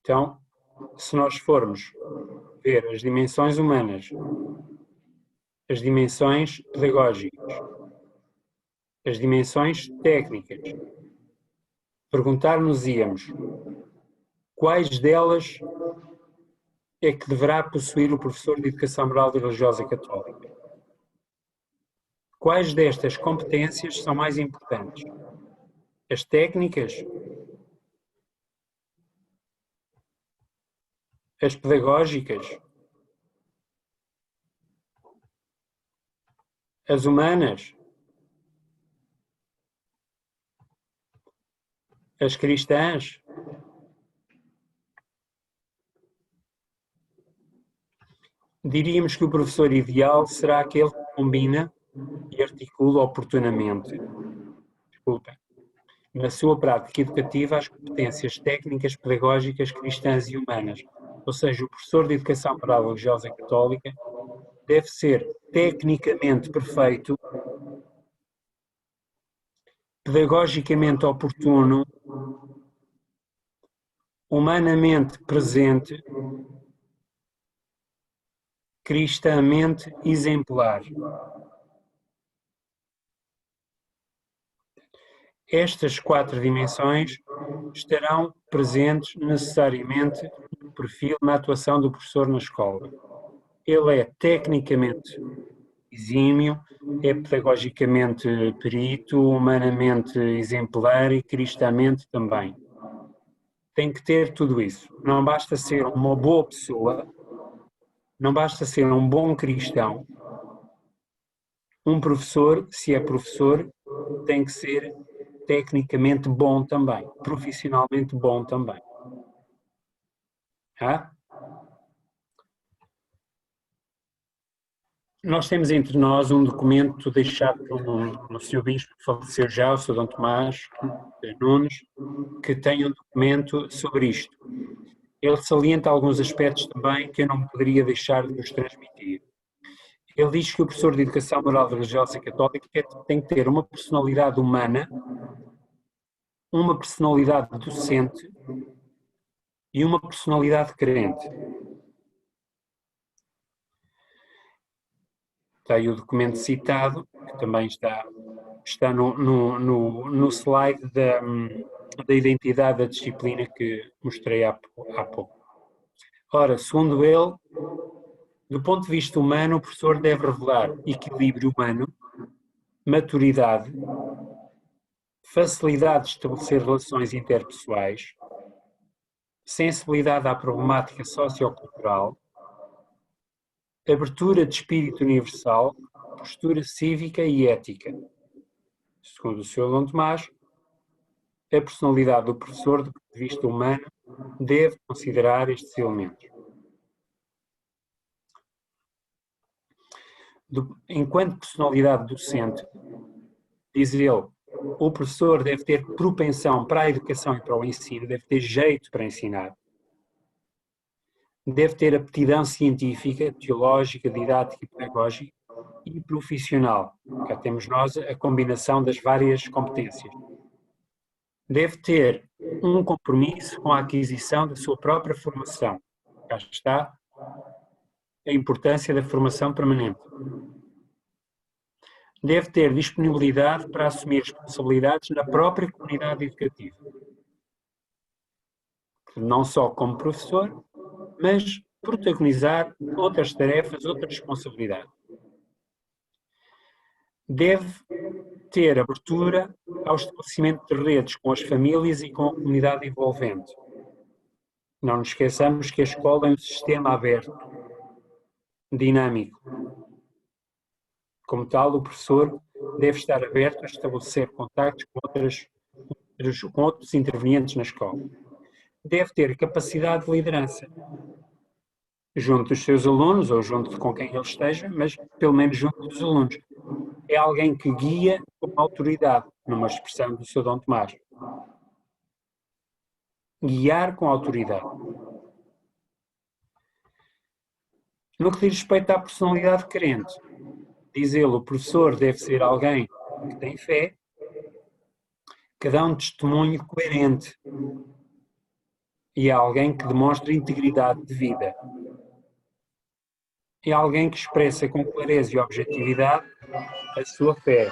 Então, se nós formos ver as dimensões humanas, as dimensões pedagógicas, as dimensões técnicas, perguntar-nos-íamos quais delas é que deverá possuir o professor de Educação Moral e Religiosa Católica. Quais destas competências são mais importantes? As técnicas? As pedagógicas? As humanas? As cristãs? Diríamos que o professor ideal será aquele que combina e articula oportunamente, na sua prática educativa, as competências técnicas, pedagógicas, cristãs e humanas. Ou seja, o professor de Educação Moral Religiosa Católica deve ser tecnicamente perfeito, pedagogicamente oportuno, humanamente presente, cristãmente exemplar. Estas 4 dimensões estarão presentes necessariamente no perfil, na atuação do professor na escola. Ele é tecnicamente exímio, é pedagogicamente perito, humanamente exemplar e cristamente também. Tem que ter tudo isso. Não basta ser uma boa pessoa, não basta ser um bom cristão. Um professor, se é professor, tem que ser tecnicamente bom também, profissionalmente bom também. Nós temos entre nós um documento deixado pelo Sr. Bispo, que faleceu já, o Sr. Dom Tomás Nunes, que tem um documento sobre isto. Ele salienta alguns aspectos também que eu não poderia deixar de vos transmitir. Ele diz que o professor de Educação Moral Religiosa Católica tem que ter uma personalidade humana, uma personalidade docente e uma personalidade crente. Está aí o documento citado, que também está no slide da identidade da disciplina que mostrei há pouco. Ora, segundo ele, do ponto de vista humano, o professor deve revelar equilíbrio humano, maturidade, facilidade de estabelecer relações interpessoais, sensibilidade à problemática sociocultural, abertura de espírito universal, postura cívica e ética. Segundo o Sr. Dom Tomás, a personalidade do professor, do ponto de vista humano, deve considerar estes elementos. Enquanto personalidade docente, diz ele, o professor deve ter propensão para a educação e para o ensino, deve ter jeito para ensinar, deve ter aptidão científica, teológica, didática e pedagógica e profissional. Cá temos nós a combinação das várias competências. Deve ter um compromisso com a aquisição da sua própria formação. Cá está a importância da formação permanente. Deve ter disponibilidade para assumir responsabilidades na própria comunidade educativa. Não só como professor, mas protagonizar outras tarefas, outras responsabilidades. Deve ter abertura ao estabelecimento de redes com as famílias e com a comunidade envolvente. Não nos esqueçamos que a escola é um sistema aberto, dinâmico. Como tal, o professor deve estar aberto a estabelecer contactos com outros intervenientes na escola. Deve ter capacidade de liderança, junto dos seus alunos ou junto com quem ele esteja, mas pelo menos junto dos alunos. É alguém que guia com autoridade, numa expressão do Sr. Dom Tomás. Guiar com autoridade. No que diz respeito à personalidade crente, diz ele, o professor deve ser alguém que tem fé, que dá um testemunho coerente e é alguém que demonstra integridade de vida. É alguém que expressa com clareza e objetividade a sua fé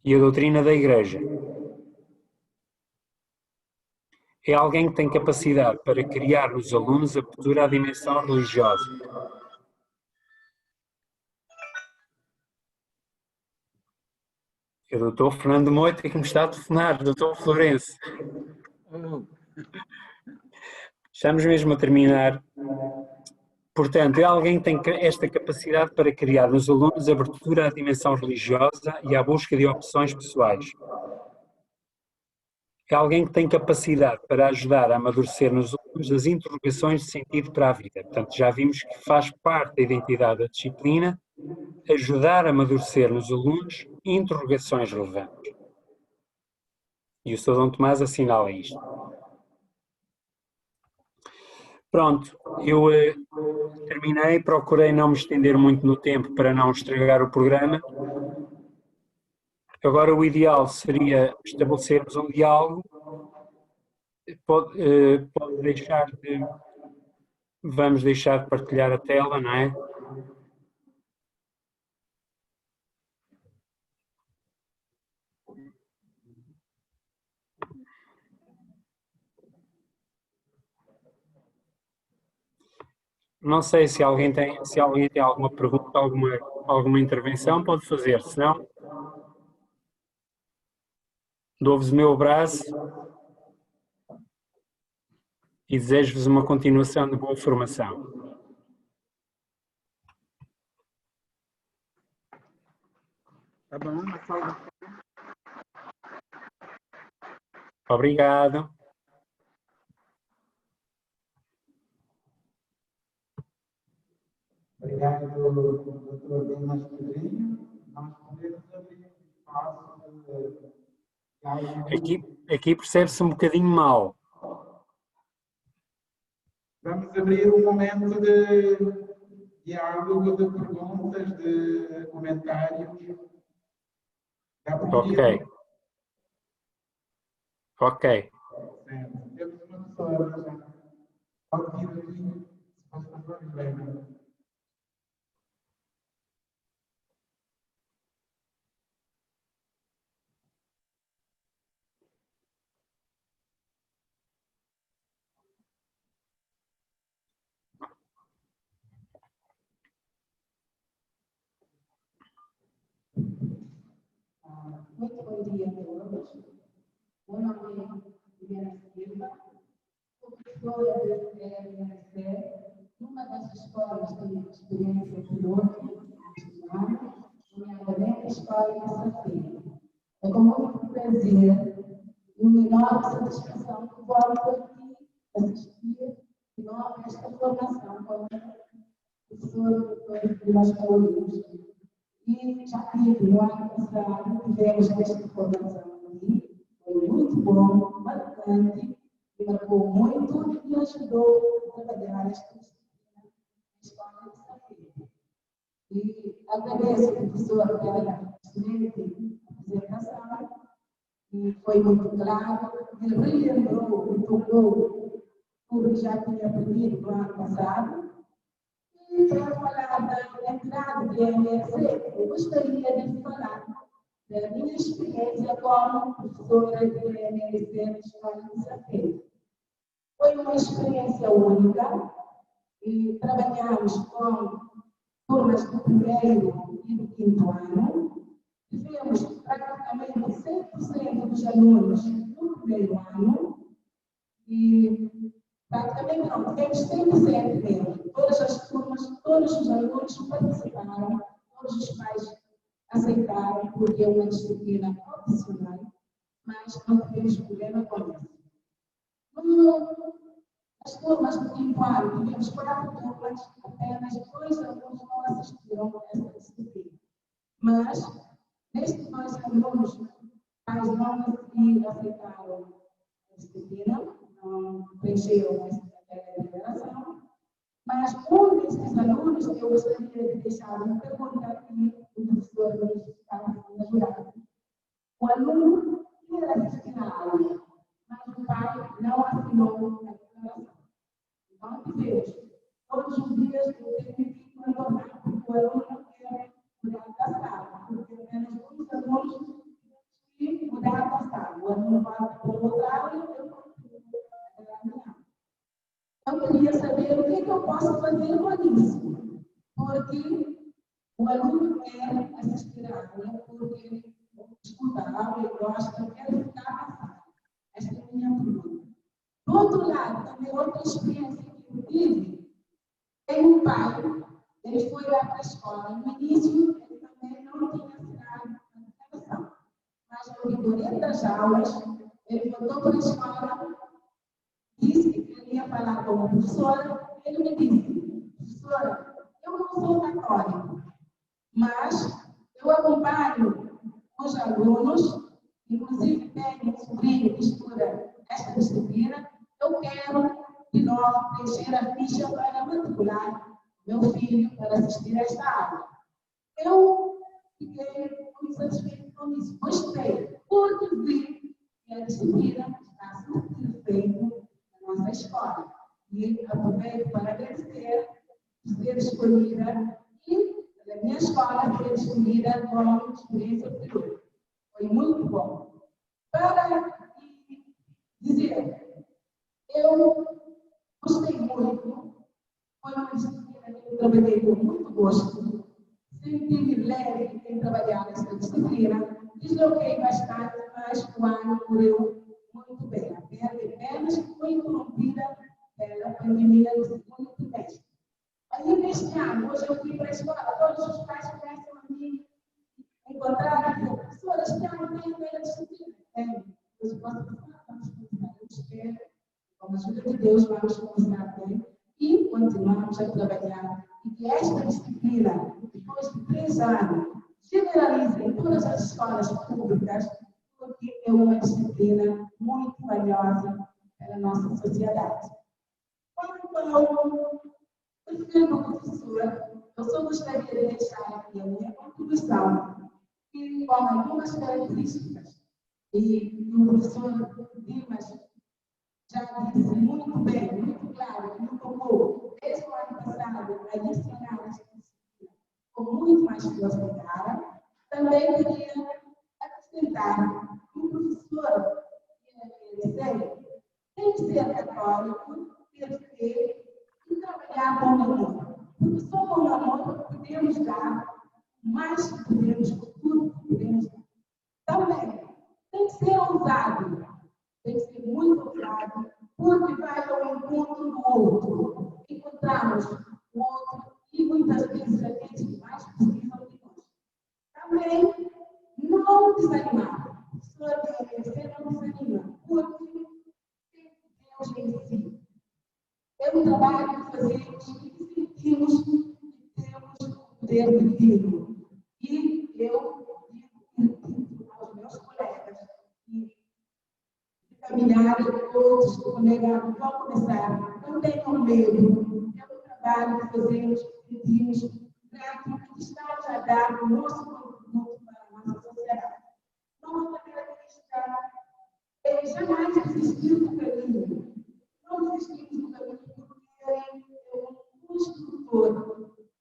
e a doutrina da Igreja. É alguém que tem capacidade para criar nos alunos a abertura à dimensão religiosa. É o doutor Fernando Moita que me está a telefonar, doutor Florencio. Estamos mesmo a terminar. Portanto, é alguém que tem esta capacidade para criar nos alunos abertura à dimensão religiosa e à busca de opções pessoais. É alguém que tem capacidade para ajudar a amadurecer nos alunos as interrogações de sentido para a vida. Portanto, já vimos que faz parte da identidade da disciplina ajudar a amadurecer nos alunos interrogações relevantes. E o Sr. Dom Tomás assinala isto. Pronto, eu terminei, procurei não me estender muito no tempo para não estragar o programa. Agora o ideal seria estabelecermos um diálogo. Pode deixar de... Vamos deixar de partilhar a tela, não é? Não sei se alguém tem alguma pergunta, alguma intervenção, pode fazer, se não, dou-vos o meu abraço e desejo-vos uma continuação de boa formação. Tá bom, uma salva. Obrigado. Obrigado, doutor Dimas Pedrinho. Nós podemos abrir espaço de Aqui percebe-se um bocadinho mal. Vamos abrir um momento de diálogo, de perguntas, de comentários. Ok. Ok. Certo. Temos uma pessoa já. Pode vir aqui, se faz favor, Helena. Muito bom dia a todos. Meu nome é Diana Silva, sou professora de EMC, numa das escolas que tive experiência piloto, nomeadamente a Escola de Safira. É com muito prazer e uma enorme satisfação que volto aqui assistir a esta formação como professor de nós Paulinos. E já tive no ano passado, tivemos esta formação aqui, foi muito bom, marcante, e marcou muito e ajudou a trabalhar esta disciplina na Escola de Safira. E agradeço ao professor pela excelente apresentação, e foi muito claro, ele relembrou e tocou tudo que já tinha aprendido no ano passado. E para falar da entrada de EMC, eu gostaria de falar da minha experiência como professora de EMC na Escola de Safira. Foi uma experiência única e trabalhamos com turmas do primeiro e do quinto ano. Tivemos praticamente 100% dos alunos no primeiro ano e praticamente não, tivemos 100% mesmo. Todas as turmas, todos os alunos participaram, todos os pais aceitaram, porque é uma disciplina opcional, mas não tivemos problema com isso. Nas turmas do quinto ano, tivemos 4 turmas, apenas 2 alunos não assistiram a essa disciplina. Mas, nestes 2 alunos, os pais não aceitaram a disciplina, não preencheram essa liberação, mas um desses alunos, eu gostaria de deixar uma pergunta aqui, o professor nos estava ajudando. O aluno quer assistir a aula, mas o pai não assinou a declaração. Então, tivemos, todos os dias eu tenho que contornar, porque o aluno não quer mudar da sala, porque apenas muitos alunos têm que mudar da sala. O aluno vai para o outro lado e eu continuo a minha. Eu queria saber o que eu posso fazer com isso, porque o aluno quer assistir a aula, porque escuta a aula e gosta, quero ficar passada. Esta é a minha pergunta. Do outro lado, também outra experiência que eu tive, tem um pai, ele foi lá para a escola. No início, ele também não tinha assinado a declaração. Mas no decorrer das aulas, ele voltou para a escola, disse que ele ia falar como professora. Ele me disse: professora, eu não sou católico, mas eu acompanho os alunos, inclusive tenho um sobrinho que estuda esta disciplina. Eu quero de novo preencher a ficha para matricular meu filho para assistir a esta aula. Eu fiquei muito satisfeita com isso. Gostei, porque vi que a disciplina está sendo feita na nossa escola. E aproveito para agradecer por ser escolhida e a minha escola ser escolhida como experiência anterior. Foi muito bom. Para dizer, eu gostei muito, foi uma disciplina que eu trabalhei com muito gosto, senti-me leve em trabalhar nessa disciplina, desloquei bastante, mas o ano correu muito bem. Apenas foi interrompida pela pandemia do segundo trimestre. Aí, neste ano, hoje eu fui para a escola, todos os pais começam a me encontrar e dizer: professora, este ano tem a primeira disciplina. Eu posso falar, vamos começar, eu espero, com a ajuda de Deus, vamos começar bem e continuamos a trabalhar. E que esta disciplina, depois de 3 anos, generalize em todas as escolas públicas, porque é uma disciplina muito valiosa para a nossa sociedade. Então, sendo professora, eu só gostaria de deixar aqui a minha contribuição, que com algumas características, e o professor Dimas já disse muito bem, muito claro, que me tocou desde o ano passado a adicionar esta disciplina com muito mais velocidade. Também queria acrescentar que o professor tem que ser católico, ter e trabalhar com amor. Porque só com amor podemos dar mais que podemos, tudo que podemos dar. Também tem que ser ousado, tem que ser muito ousado, porque vai ao encontro do outro. Encontramos o outro e muitas vezes aqueles que mais precisam de nós. Também não desanimar. A pessoa deve não desanima, porque Deus em si. É um trabalho que fazemos e sentimos que temos o poder divino. E eu digo aos meus colegas que caminharem, outros colegas vão começar, não tenham medo. É um trabalho que fazemos e sentimos grato que estamos a dar o nosso contributo para a nossa sociedade. Uma outra característica é jamais desistir do caminho. Não desistimos do caminho porque é um construtor.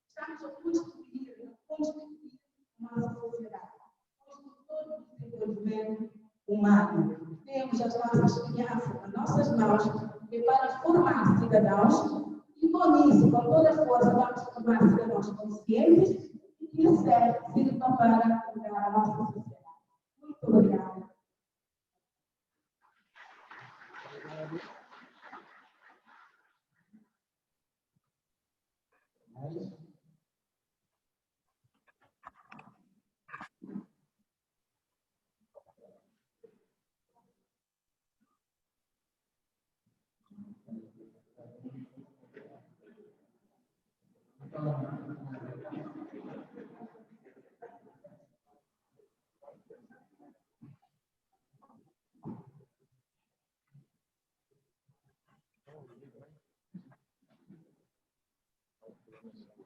Estamos a construir a nossa sociedade. Construtor do desenvolvimento humano. Temos as nossas crianças nas nossas mãos e para formar cidadãos, e com isso, com toda a força, vamos formar cidadãos conscientes e que sirvam para mudar a nossa sociedade. Muito obrigada.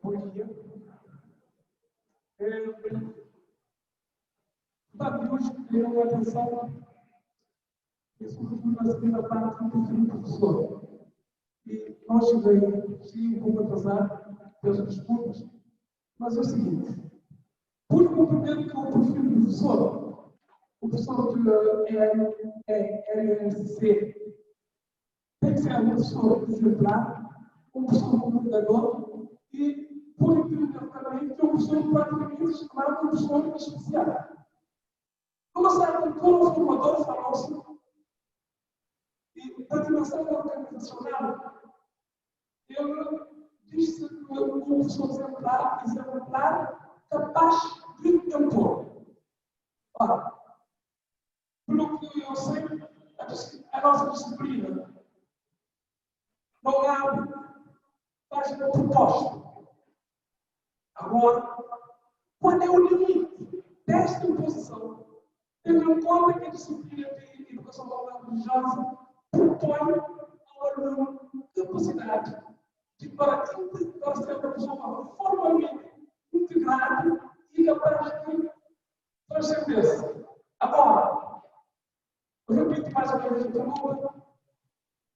Bom dia. O debate de hoje deu atenção e, sobretudo, na segunda parte do professor. E nós cheguei um pouco atrasado, peço desculpas, mas é o seguinte: por compreender que o perfil do professor, o professor que é RSC, tem que ser um professor exemplar, um professor comunicador e, por entender também, que é um professor praticamente chamado um professor especial. Numa certa altura, o formador falou-se da dimensão organizacional. Ele disse que o professor exemplar, capaz de impor. Ora, pelo que eu sei, a nossa disciplina não faz uma proposta. Agora, qual é o limite desta imposição? Tendo em conta que a disciplina de educação moral religiosa propõe ao aluno capacidade para ser uma pessoa formalmente integrada e capaz de transcender-se. Agora, eu repito mais uma vez a pergunta,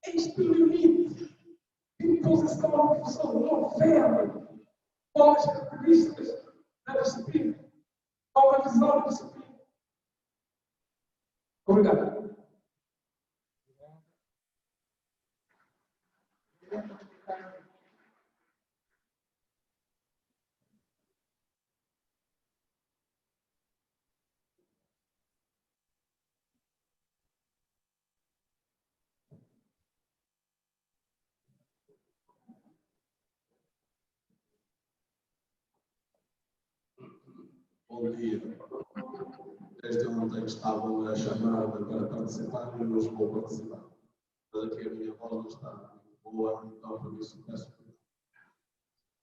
este limite de imposição à profissão não vem com as características da disciplina, com a visão da disciplina. Obrigado. Bom dia. Desde ontem estavam a chamar-me para participar e hoje vou participar. Daqui a minha bola está muito boa, então por isso peço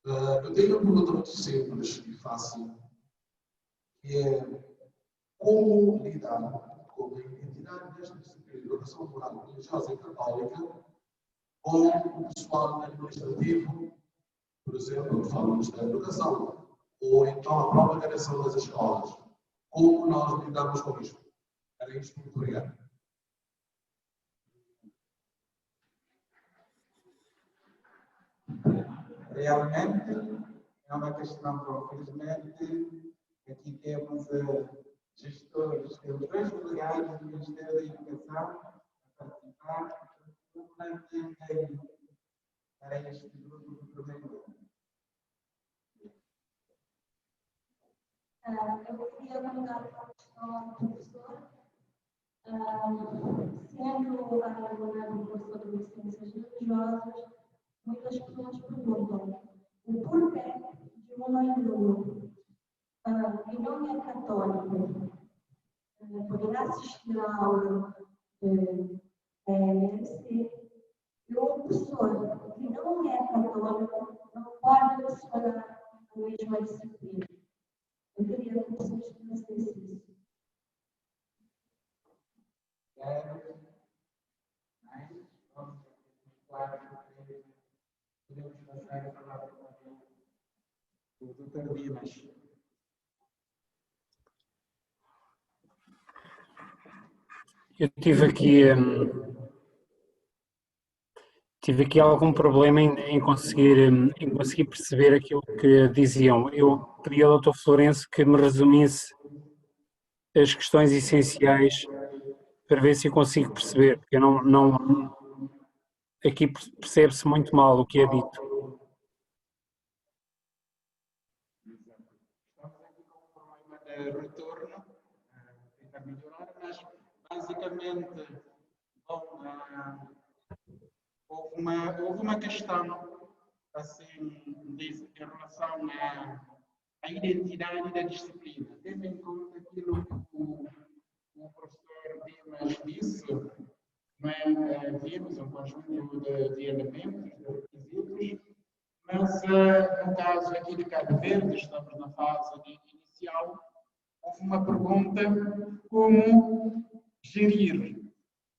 perdão. Eu tenho uma pergunta muito simples e fácil, que é como lidar com a identidade desta disciplina de educação moral religiosa e católica com o pessoal administrativo, por exemplo, falamos da educação, ou então a própria direção das escolas. Como nós lidamos com isto? Era isto, muito obrigado. Realmente é uma questão que, infelizmente, aqui temos gestores, temos dois delegados do Ministério da Educação a participar, não entendem para este grupo de primeiro ano. Eu queria mandar uma questão ao professor. Sendo a aluna do professor de ciências religiosas, muitas pessoas perguntam o porquê de um aluno que não é católico poderá assistir à aula EMC e um professor que não é católico não pode lecionar a mesma disciplina. Eu queria que vocês esclarecessem isso. Vamos claro, podemos passar a palavra para o Dr. Dimas. Eu tive aqui algum problema em conseguir perceber aquilo que diziam. Eu pedi ao Dr. Florencio que me resumisse as questões essenciais para ver se eu consigo perceber, porque eu aqui percebe-se muito mal o que é dito. Estamos aqui com um problema de retorno, tentar melhorar, mas basicamente, bom, houve uma questão, assim, em relação à identidade da disciplina. Tendo em conta aquilo que o professor Dimas disse, vimos um conjunto de elementos, de requisitos, mas no caso aqui de Cabo Verde, estamos na fase inicial, houve uma pergunta: como gerir,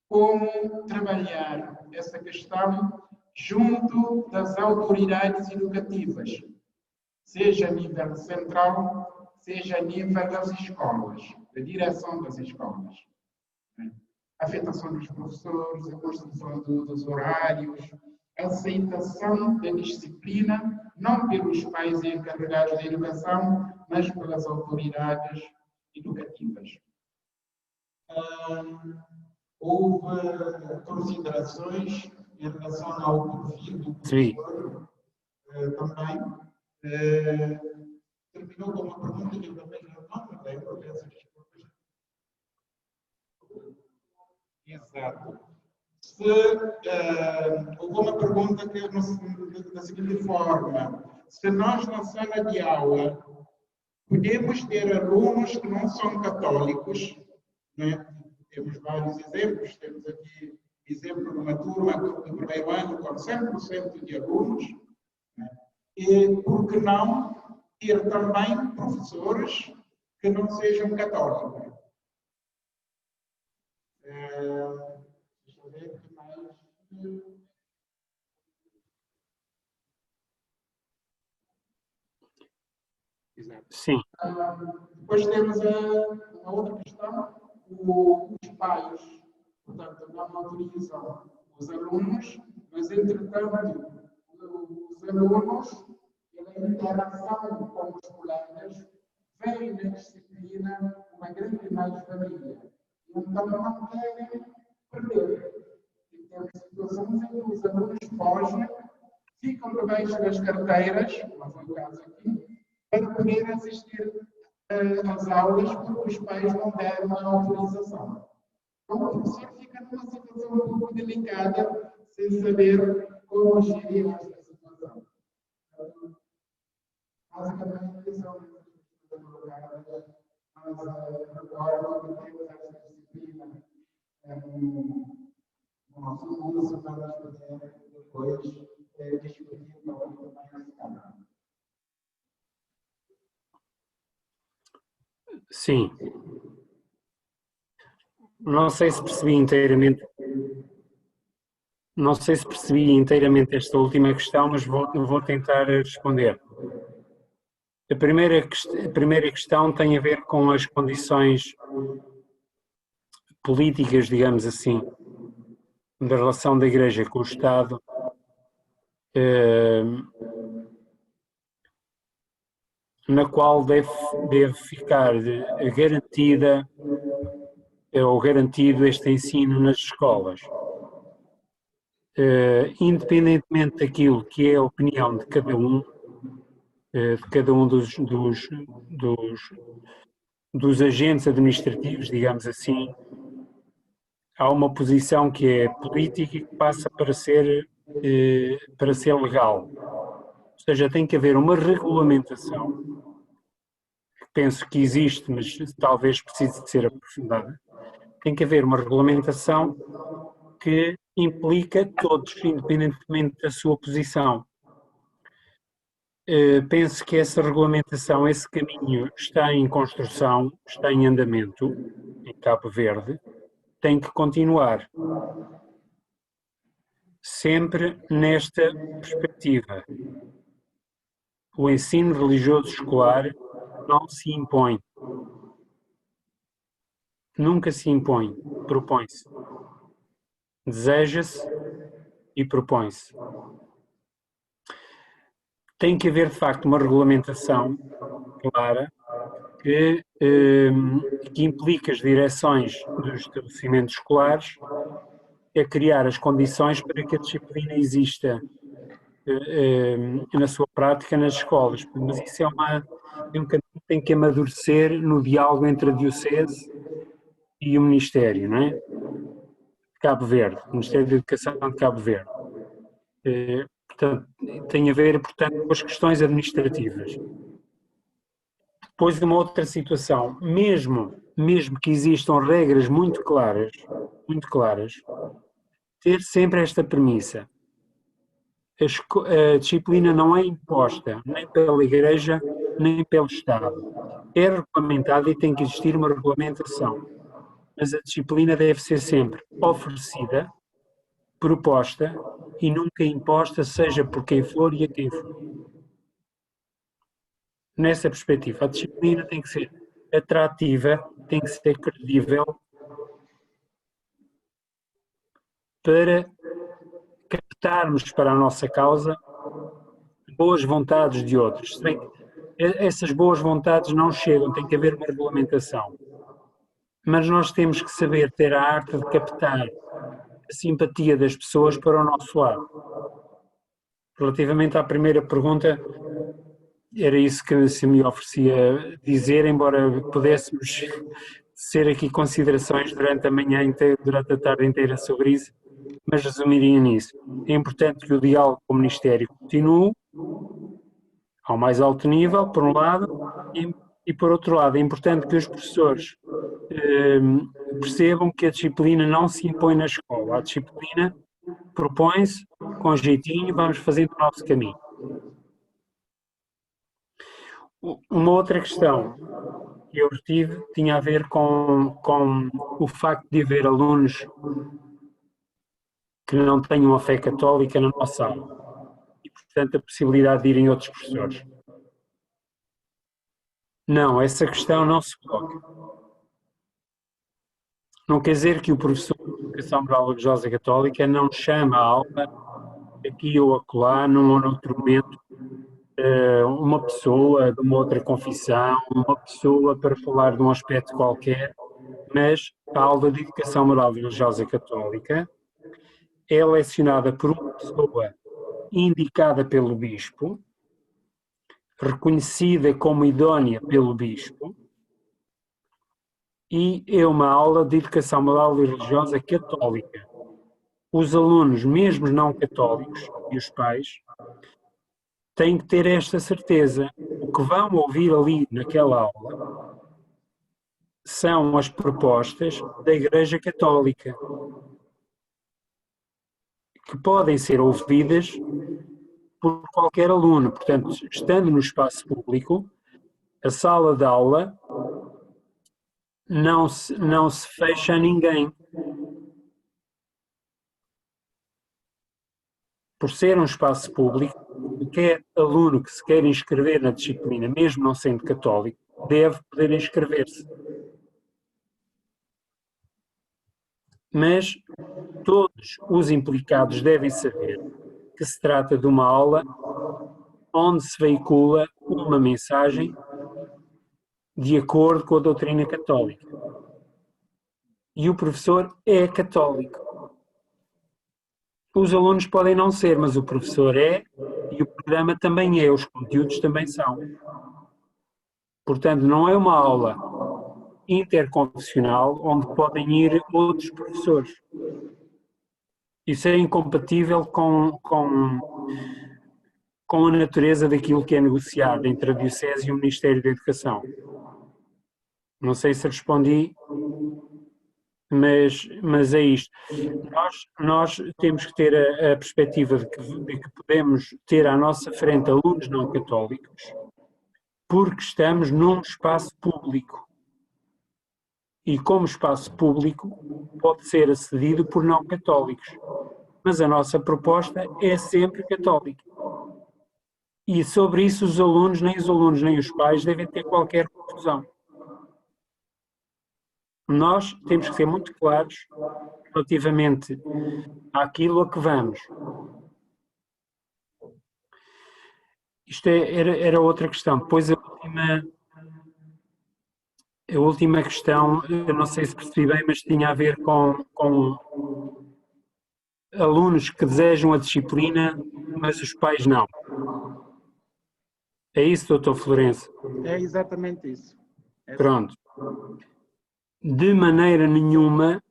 como trabalhar essa questão junto das autoridades educativas, seja a nível central, seja a nível das escolas, da direção das escolas. A afetação dos professores, a construção dos horários, a aceitação da disciplina, não pelos pais encarregados da educação, mas pelas autoridades educativas. Houve considerações em relação ao perfil do professor também. Terminou com uma pergunta que eu também não me lembro dessas coisas. Exato. Se, houve uma pergunta que da seguinte forma: se nós na sala de aula podemos ter alunos que não são católicos, né? Temos vários exemplos, temos aqui exemplo de uma turma do primeiro ano com 100% de alunos, né? E por que não ter também professores que não sejam católicos? Deixa eu ver o que mais. Exato. Sim. Depois temos a outra questão, os pais, portanto, não autorizam os alunos, mas, entretanto, os alunos, pela interação com os colegas, veem na disciplina uma grande mais-valia. Então, não querem perder. E temos situações em que os alunos fogem, ficam debaixo das carteiras, não foi o caso aqui, para poder assistir às aulas porque os pais não deram a autorização. Então, o professor fica numa situação um pouco delicada, sem saber como gerir esta situação. Basicamente, são as colocadas, mas recordo que temos esta disciplina no nosso curso para nós poder depois discutir muito mais esse tema. Sim. Não sei se percebi inteiramente. Não sei se percebi inteiramente esta última questão, mas vou tentar responder. A primeira questão tem a ver com as condições políticas, digamos assim, da relação da Igreja com o Estado, na qual deve ficar garantida ou garantido este ensino nas escolas. Independentemente daquilo que é a opinião de cada um dos agentes administrativos, digamos assim, há uma posição que é política e que passa para ser legal. Ou seja, tem que haver uma regulamentação, que penso que existe, mas talvez precise de ser aprofundada. Tem que haver uma regulamentação que implica todos, independentemente da sua posição. Penso que essa regulamentação, esse caminho está em construção, está em andamento, em Cabo Verde, tem que continuar. Sempre nesta perspectiva. O ensino religioso escolar não se impõe. Nunca se impõe, propõe-se. Deseja-se e propõe-se. Tem que haver, de facto, uma regulamentação clara que implica as direções dos estabelecimentos escolares a criar as condições para que a disciplina exista na sua prática nas escolas. Mas isso é um caminho que tem que amadurecer no diálogo entre a Diocese e o Ministério, não é? De Cabo Verde, o Ministério da Educação de Cabo Verde. Portanto, tem a ver, portanto, com as questões administrativas. Depois de uma outra situação, mesmo que existam regras muito claras, ter sempre esta premissa. A disciplina não é imposta nem pela Igreja, nem pelo Estado. É regulamentada e tem que existir uma regulamentação. Mas a disciplina deve ser sempre oferecida, proposta e nunca imposta, seja por quem for e a quem for. Nessa perspectiva, a disciplina tem que ser atrativa, tem que ser credível para captarmos para a nossa causa boas vontades de outros. Se bem que essas boas vontades não chegam, tem que haver uma regulamentação. Mas nós temos que saber ter a arte de captar a simpatia das pessoas para o nosso lado. Relativamente à primeira pergunta, era isso que se me oferecia dizer, embora pudéssemos ser aqui considerações durante a manhã inteira, durante a tarde inteira sobre isso, mas resumiria nisso. É importante que o diálogo com o Ministério continue ao mais alto nível, por um lado, e por outro lado, é importante que os professores percebam que a disciplina não se impõe na escola. A disciplina propõe-se com jeitinho, vamos fazendo o nosso caminho. Uma outra questão que eu tive tinha a ver com o facto de haver alunos que não tenham a fé católica na nossa aula e, portanto, a possibilidade de irem outros professores. Não, essa questão não se coloca. Não quer dizer que o professor de Educação Moral Religiosa Católica não chama a aula aqui ou acolá, num ou noutro momento, uma pessoa de uma outra confissão, uma pessoa para falar de um aspecto qualquer, mas a aula de Educação Moral Religiosa Católica é lecionada por uma pessoa indicada pelo bispo, reconhecida como idónea pelo bispo, e é uma aula de Educação Moral e Religiosa Católica. Os alunos, mesmo não católicos, e os pais, têm que ter esta certeza. O que vão ouvir ali naquela aula são as propostas da Igreja Católica, que podem ser ouvidas por qualquer aluno. Portanto, estando no espaço público, a sala de aula não se fecha a ninguém. Por ser um espaço público, qualquer aluno que se queira inscrever na disciplina, mesmo não sendo católico, deve poder inscrever-se. Mas todos os implicados devem saber que se trata de uma aula onde se veicula uma mensagem de acordo com a doutrina católica. E o professor é católico. Os alunos podem não ser, mas o professor é, e o programa também é, os conteúdos também são. Portanto, não é uma aula interconfessional onde podem ir outros professores. Isso é incompatível com a natureza daquilo que é negociado entre a Diocese e o Ministério da Educação. Não sei se respondi, mas é isto. Nós temos que ter a perspectiva de que podemos ter à nossa frente alunos não católicos, porque estamos num espaço público. E como espaço público pode ser acedido por não católicos. Mas a nossa proposta é sempre católica. E sobre isso os alunos, nem os pais devem ter qualquer confusão. Nós temos que ser muito claros relativamente àquilo a que vamos. Isto era outra questão. Depois a última questão, eu não sei se percebi bem, mas tinha a ver com alunos que desejam a disciplina, mas os pais não. É isso, doutor Florencio? É exatamente isso. Pronto. De maneira nenhuma,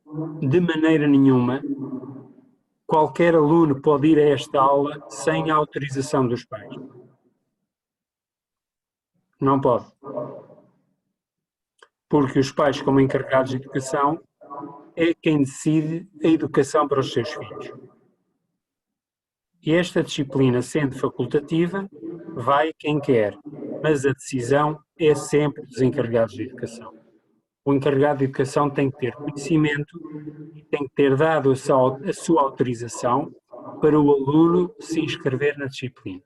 qualquer aluno pode ir a esta aula sem a autorização dos pais. Não pode. Porque os pais, como encarregados de educação, é quem decide a educação para os seus filhos. E esta disciplina, sendo facultativa, vai quem quer, mas a decisão é sempre dos encarregados de educação. O encarregado de educação tem que ter conhecimento e tem que ter dado a sua autorização para o aluno se inscrever na disciplina.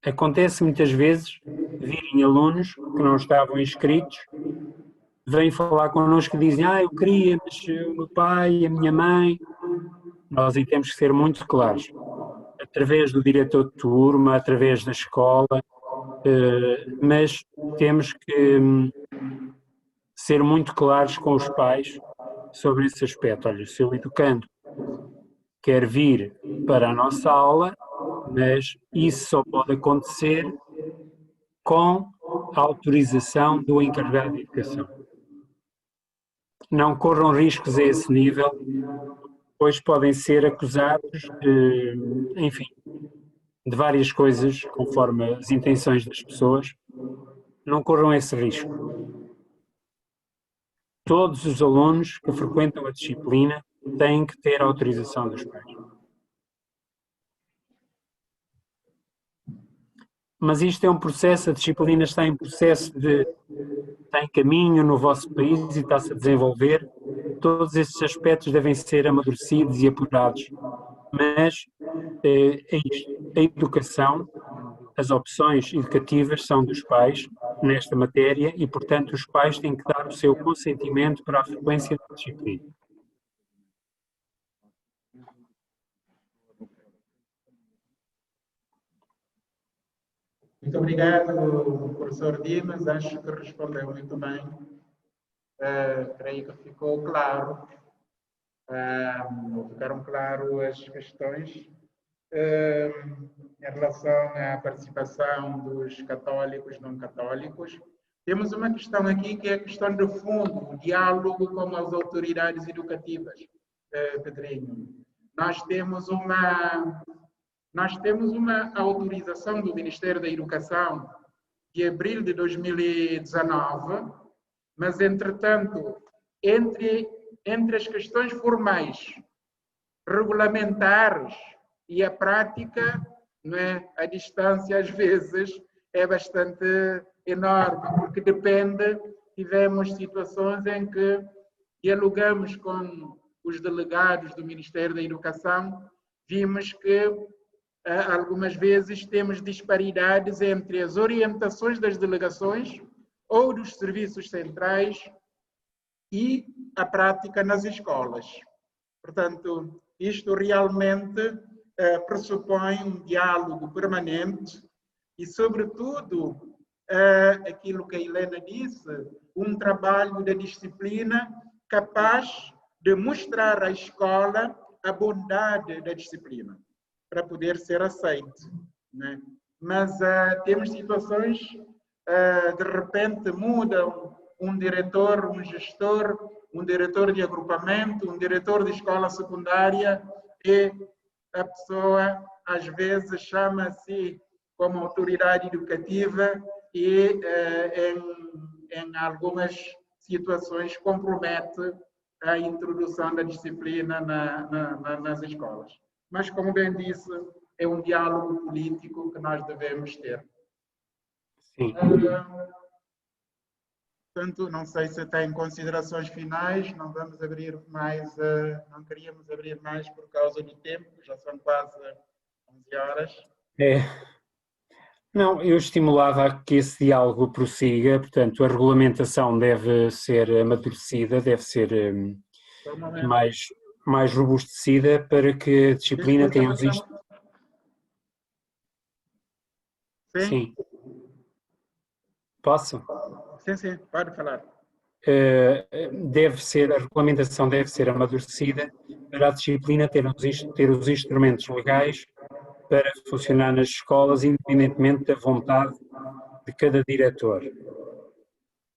Acontece muitas vezes virem alunos que não estavam inscritos, vêm falar connosco e dizem: eu queria, mas o meu pai, a minha mãe. Nós aí temos que ser muito claros. Através do diretor de turma, através da escola, mas temos que ser muito claros com os pais sobre esse aspecto. Olha, o seu educando quer vir para a nossa aula, mas isso só pode acontecer com a autorização do encarregado de educação. não corram riscos a esse nível, pois podem ser acusados de, enfim, de várias coisas, conforme as intenções das pessoas. Não corram esse risco. Todos os alunos que frequentam a disciplina têm que ter a autorização dos pais. Mas isto é um processo, a disciplina está em processo está em caminho no vosso país e está-se a desenvolver. Todos esses aspectos devem ser amadurecidos e apurados. Mas é isto. A educação, as opções educativas são dos pais nesta matéria e, portanto, os pais têm que dar o seu consentimento para a frequência da disciplina. Muito obrigado, professor Dimas. Acho que respondeu muito bem. Creio que ficou claro. Ficaram claras as questões em relação à participação dos católicos e não católicos. Temos uma questão aqui que é a questão de fundo, o diálogo com as autoridades educativas, Pedrinho. Nós temos uma autorização do Ministério da Educação de abril de 2019, mas, entretanto, entre as questões formais, regulamentares e a prática, não é? A distância, às vezes, é bastante enorme, porque depende, tivemos situações em que dialogamos com os delegados do Ministério da Educação, vimos que algumas vezes temos disparidades entre as orientações das delegações ou dos serviços centrais e a prática nas escolas. Portanto, isto realmente pressupõe um diálogo permanente e, sobretudo, aquilo que a Helena disse, um trabalho de disciplina capaz de mostrar à escola a bondade da disciplina, para poder ser aceite, né? Mas temos situações, de repente mudam um diretor, um gestor, um diretor de agrupamento, um diretor de escola secundária e a pessoa às vezes chama-se como autoridade educativa e em algumas situações compromete a introdução da disciplina nas escolas. Mas, como bem disse, é um diálogo político que nós devemos ter. Sim. Portanto, não sei se tem considerações finais, não vamos abrir mais, não queríamos abrir mais por causa do tempo, já são quase 11 horas. Não, eu estimulava a que esse diálogo prossiga, portanto, a regulamentação deve ser amadurecida, deve ser mais robustecida para que a disciplina tenha os Sim? Sim. Posso? Sim, pode falar. A regulamentação deve ser amadurecida para a disciplina ter os instrumentos legais para funcionar nas escolas, independentemente da vontade de cada diretor.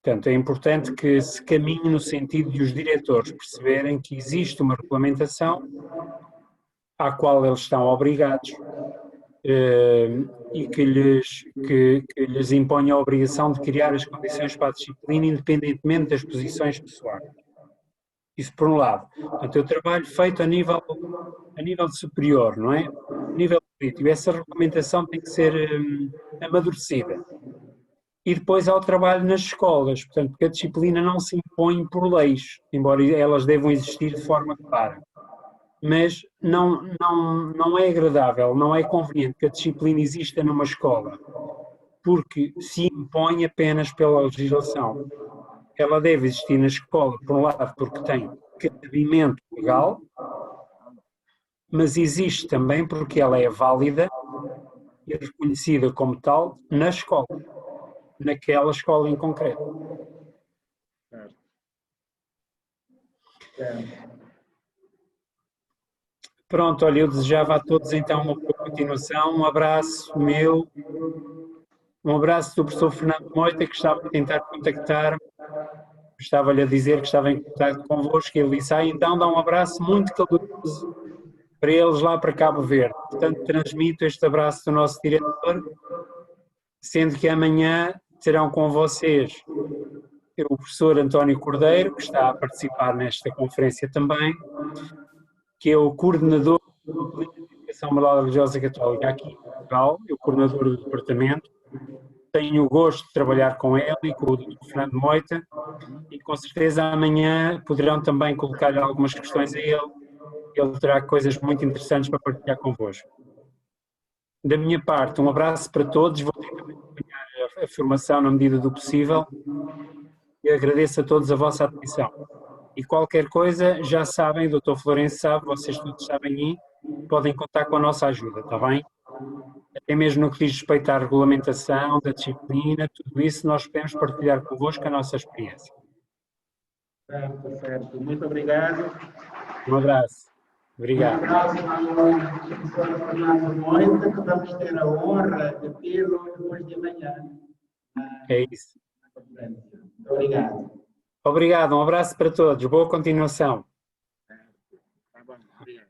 Portanto, é importante que se caminhe no sentido de os diretores perceberem que existe uma regulamentação à qual eles estão obrigados e que lhes impõe a obrigação de criar as condições para a disciplina, independentemente das posições pessoais. Isso por um lado. Portanto, é o trabalho feito a nível superior, não é? A nível político. Essa regulamentação tem que ser amadurecida. E depois há o trabalho nas escolas, portanto, porque a disciplina não se impõe por leis, embora elas devam existir de forma clara. Mas não é agradável, não é conveniente que a disciplina exista numa escola, porque se impõe apenas pela legislação. Ela deve existir na escola, por um lado, porque tem cabimento legal, mas existe também porque ela é válida e reconhecida como tal na escola, naquela escola em concreto. Pronto, olha, eu desejava a todos então uma boa continuação, um abraço meu, um abraço do professor Fernando Moita, que estava a tentar contactar-me, estava-lhe a dizer que estava em contato convosco e ele disse, então dá um abraço muito caloroso para eles lá para Cabo Verde. Portanto, transmito este abraço do nosso diretor, sendo que amanhã terão com vocês o professor António Cordeiro, que está a participar nesta conferência também, que é o coordenador da Educação Moral Religiosa Católica aqui em Portugal, é o coordenador do departamento. Tenho o gosto de trabalhar com ele e com o Dr. Fernando Moita, e com certeza amanhã poderão também colocar algumas questões a ele. Ele terá coisas muito interessantes para partilhar convosco. Da minha parte, um abraço para todos. Vou tentar acompanhar a formação na medida do possível. E agradeço a todos a vossa atenção. E qualquer coisa, já sabem, o Dr. Florencio sabe, vocês todos sabem aí, podem contar com a nossa ajuda, está bem? Até mesmo no que diz respeito à regulamentação, da disciplina, tudo isso, nós podemos partilhar convosco a nossa experiência. Certo. Muito obrigado. Um abraço. Obrigado. Um abraço ao professor Fernando Moita, que vamos ter a honra de tê-lo depois de amanhã. É isso. Muito obrigado. Obrigado, um abraço para todos. Boa continuação. Tá bom, obrigado.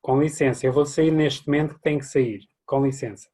Com licença, eu vou sair neste momento que tenho que sair. Com licença.